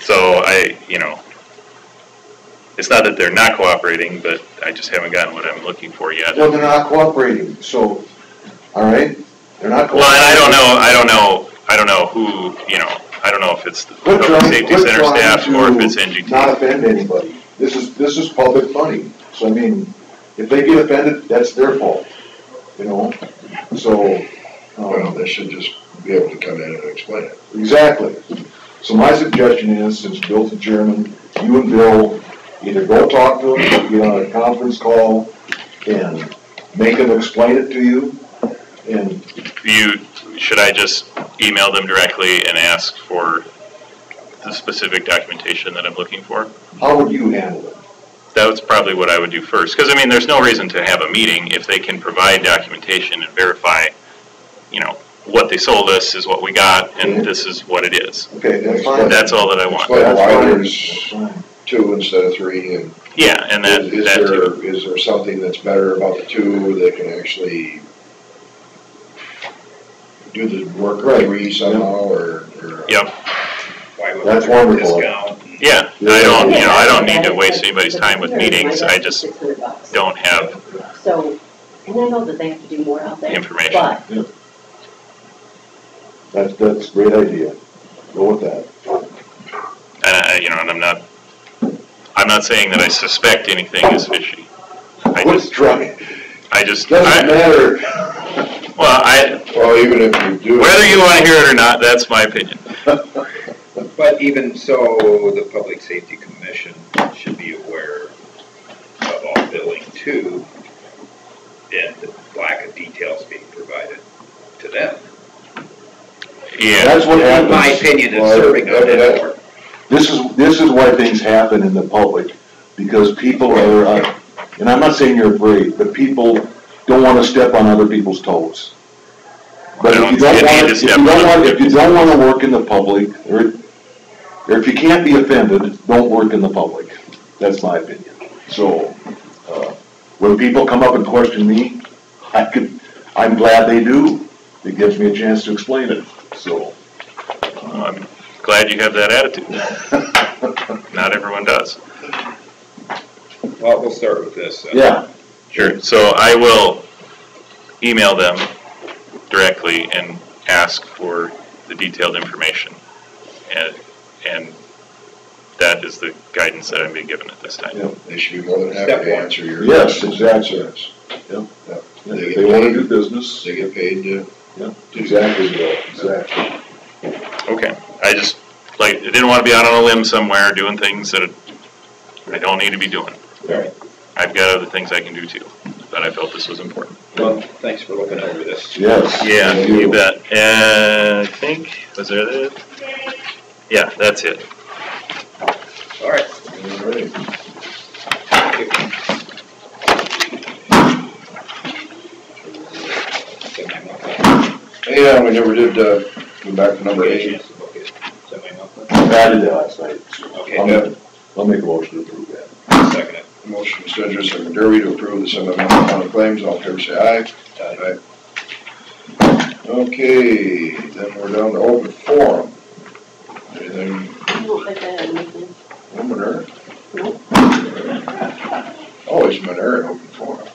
So it's not that they're not cooperating, but I just haven't gotten what I'm looking for yet. Well, they're not cooperating, so, all right, they're not cooperating. Well, and I don't know who, I don't know if it's the Public Safety Center staff or if it's NGT. Not offend anybody. This is public money, so I mean, if they get offended, that's their fault, so. Well, they should just be able to come in and explain it. Exactly. So my suggestion is, since Bill's the chairman, you and Bill either go talk to him, or get on a conference call, and make him explain it to you, and. Should I just email them directly and ask for the specific documentation that I'm looking for? How would you handle it? That's probably what I would do first, because there's no reason to have a meeting if they can provide documentation and verify, what they sold us is what we got, and this is what it is. Okay, that's fine. That's all that I want. Explain why there's 2 instead of 3, and. Yeah, and is there something that's better about the 2 that can actually do the work of 3 somehow, or? Yep. Why would That's we wonderful. discount? Yeah, I don't need to waste anybody's time with meetings, I just don't have So, and I know that they have to do more out there. information. But That's a great idea. Go with that. And and I'm not saying that I suspect anything is fishy. Let's try. Doesn't matter. Well, even if you do. Whether you want to hear it or not, that's my opinion. But even so, the Public Safety Commission should be aware of all billing too, and the lack of details being provided to them. Yeah. That's what happens. In my opinion, it's serving on it more. This is why things happen in the public, because people are, and I'm not saying you're afraid, but people don't want to step on other people's toes. But if you don't want to work in the public, or if you can't be offended, don't work in the public. That's my opinion. So, when people come up and question me, I'm glad they do. It gives me a chance to explain it, so. I'm glad you have that attitude. Not everyone does. Well, we'll start with this. Yeah. Sure, so I will email them directly and ask for the detailed information. And that is the guidance that I'm being given at this time. Yep. They should be more than happy to answer your. Yes, exactly. Yep. Yep. If they want to do business. They get paid to. Yep, exactly, exactly. Okay, I just, I didn't want to be out on a limb somewhere doing things that I don't need to be doing. Right. I've got other things I can do too, but I felt this was important. Well, thanks for looking over this. Yes. Yeah, you bet. And I think, was there that? Yeah, that's it. All right. All right. Yeah, we never did, go back to number 8. I did that last night. Okay. I'll make a motion to approve that. Second it. Motion by Sturgis, second by Derby to approve the semi-annual county claims. All in favor, say aye. Aye. Okay, then we're down to open forum. Anything? I don't think I had anything. No manure? Nope. Always manure in open forum.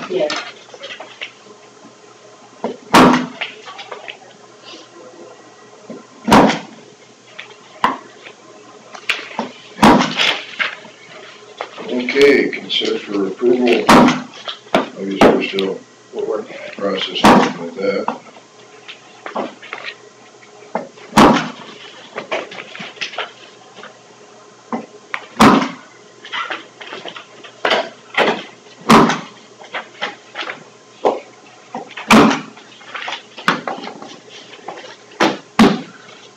Yeah. Okay, consider for approval. I guess we're still processing with that.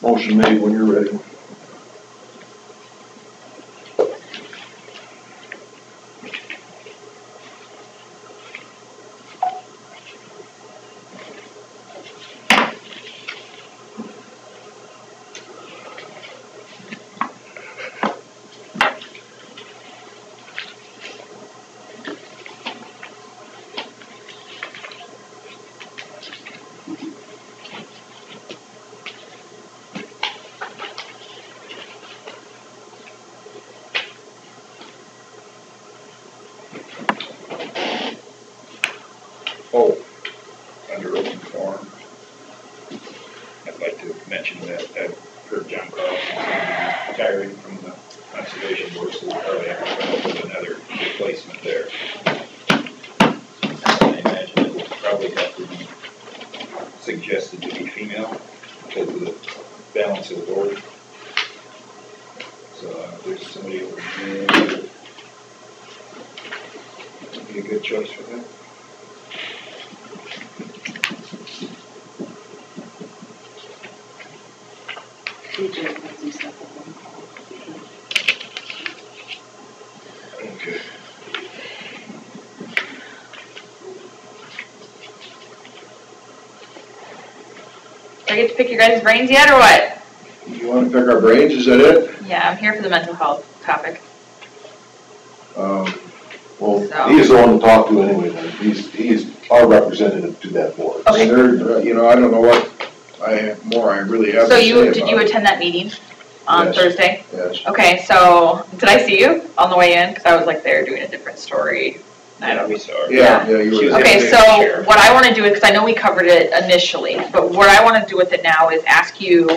Motion made when you're ready. Oh, under open forum, I'd like to mention that I've heard John Carlson retiring from the conservation board, so we'll probably have to come up with another replacement there. I imagine it will probably have to be suggested to be female because of the balance of the board. So there's somebody over here that would be a good choice for that. Okay. Do I get to pick your guys' brains yet, or what? You wanna pick our brains, is that it? Yeah, I'm here for the mental health topic. Well, So- he's the one to talk to anyway, then. He's our representative to that board. Okay. There, you know, I don't know what I really have to So say about it. did you attend that meeting on Yes. Thursday? Yes. Okay, so did I see you on the way in? Because I was like there doing a different story. I don't. We saw her. Yeah, you She were. was Okay, in the so chair. what I want to do is, because I know we covered it initially, but what I want to do with it now is ask you,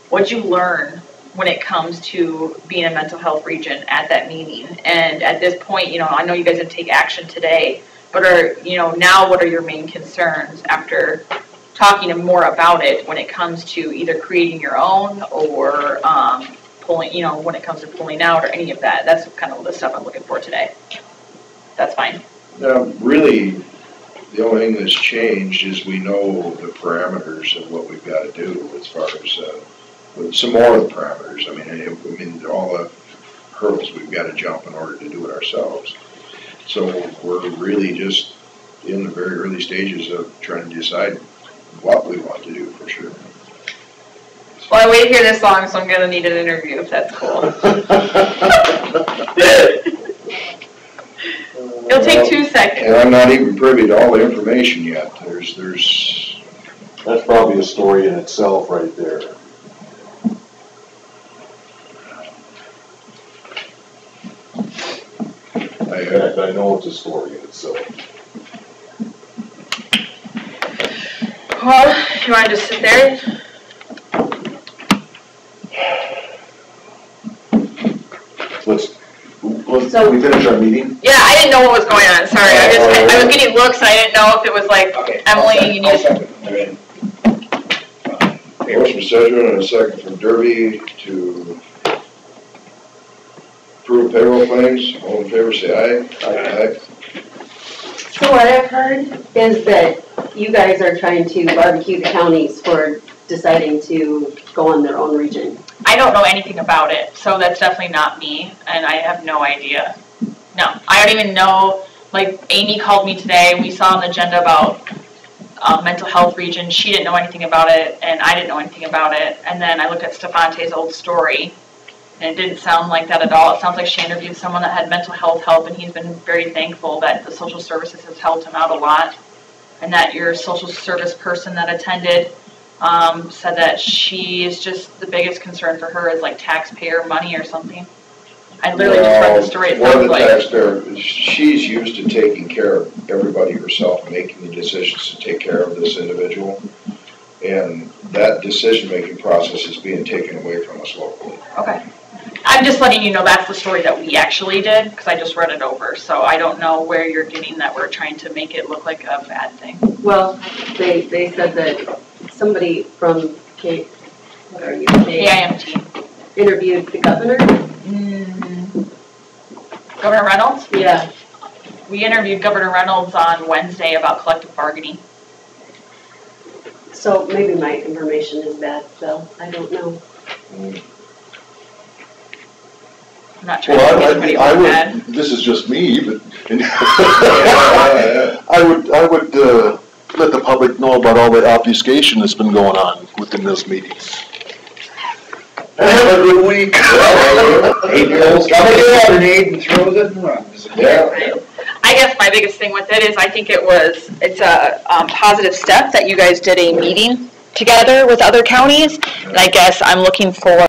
what'd you learn when it comes to being a mental health region at that meeting? And at this point, you know, I know you guys didn't take action today, but now what are your main concerns after talking more about it when it comes to either creating your own or pulling, when it comes to pulling out or any of that? That's kind of the stuff I'm looking for today. That's fine. Really, the only thing that's changed is we know the parameters of what we've got to do as far as, with some more of the parameters. I mean, all the hurdles we've got to jump in order to do it ourselves. So we're really just in the very early stages of trying to decide what we want to do for sure. Well, I waited here this long, so I'm gonna need an interview if that's cool. It'll take 2 seconds. And I'm not even privy to all the information yet. There's. That's probably a story in itself right there. In fact, I know it's a story in itself. Well, you wanna just sit there? Let's we finish our meeting? Yeah, I didn't know what was going on, sorry. I was getting looks, and I didn't know if it was like, Okay. Emily, you need I'll to. second. They're in. Motion from Sedgwick and a second from Derby to approve payroll claims. All in favor, say aye. Aye. So what I've heard is that you guys are trying to barbecue the counties for deciding to go on their own region. I don't know anything about it, so that's definitely not me, and I have no idea. No, I don't even know, like, Amy called me today, we saw on the agenda about mental health region, she didn't know anything about it, and I didn't know anything about it, and then I looked at Stefante's old story, and it didn't sound like that at all. It sounds like she interviewed someone that had mental health help, and he's been very thankful that the social services has helped him out a lot, and that your social service person that attended said that she is just, the biggest concern for her is like taxpayer money or something. I literally just read the story, it More sounds than like. taxpayer, she's used to taking care of everybody herself, making the decisions to take care of this individual. And that decision-making process is being taken away from us locally. Okay. I'm just letting you know that's the story that we actually did, because I just read it over, so I don't know where you're getting that we're trying to make it look like a bad thing. Well, they said that somebody from KIMT. Interviewed the governor? Governor Reynolds? Yeah. We interviewed Governor Reynolds on Wednesday about collective bargaining. So maybe my information is bad, Phil, I don't know. I'm not trying to make anybody Well, look bad. this is just me, but, I would let the public know about all the obfuscation that's been going on within those meetings. Have a good week. Eight girls come in with a grenade and throws it and runs. I guess my biggest thing with it is I think it's a positive step that you guys did a meeting together with other counties. And I guess I'm looking for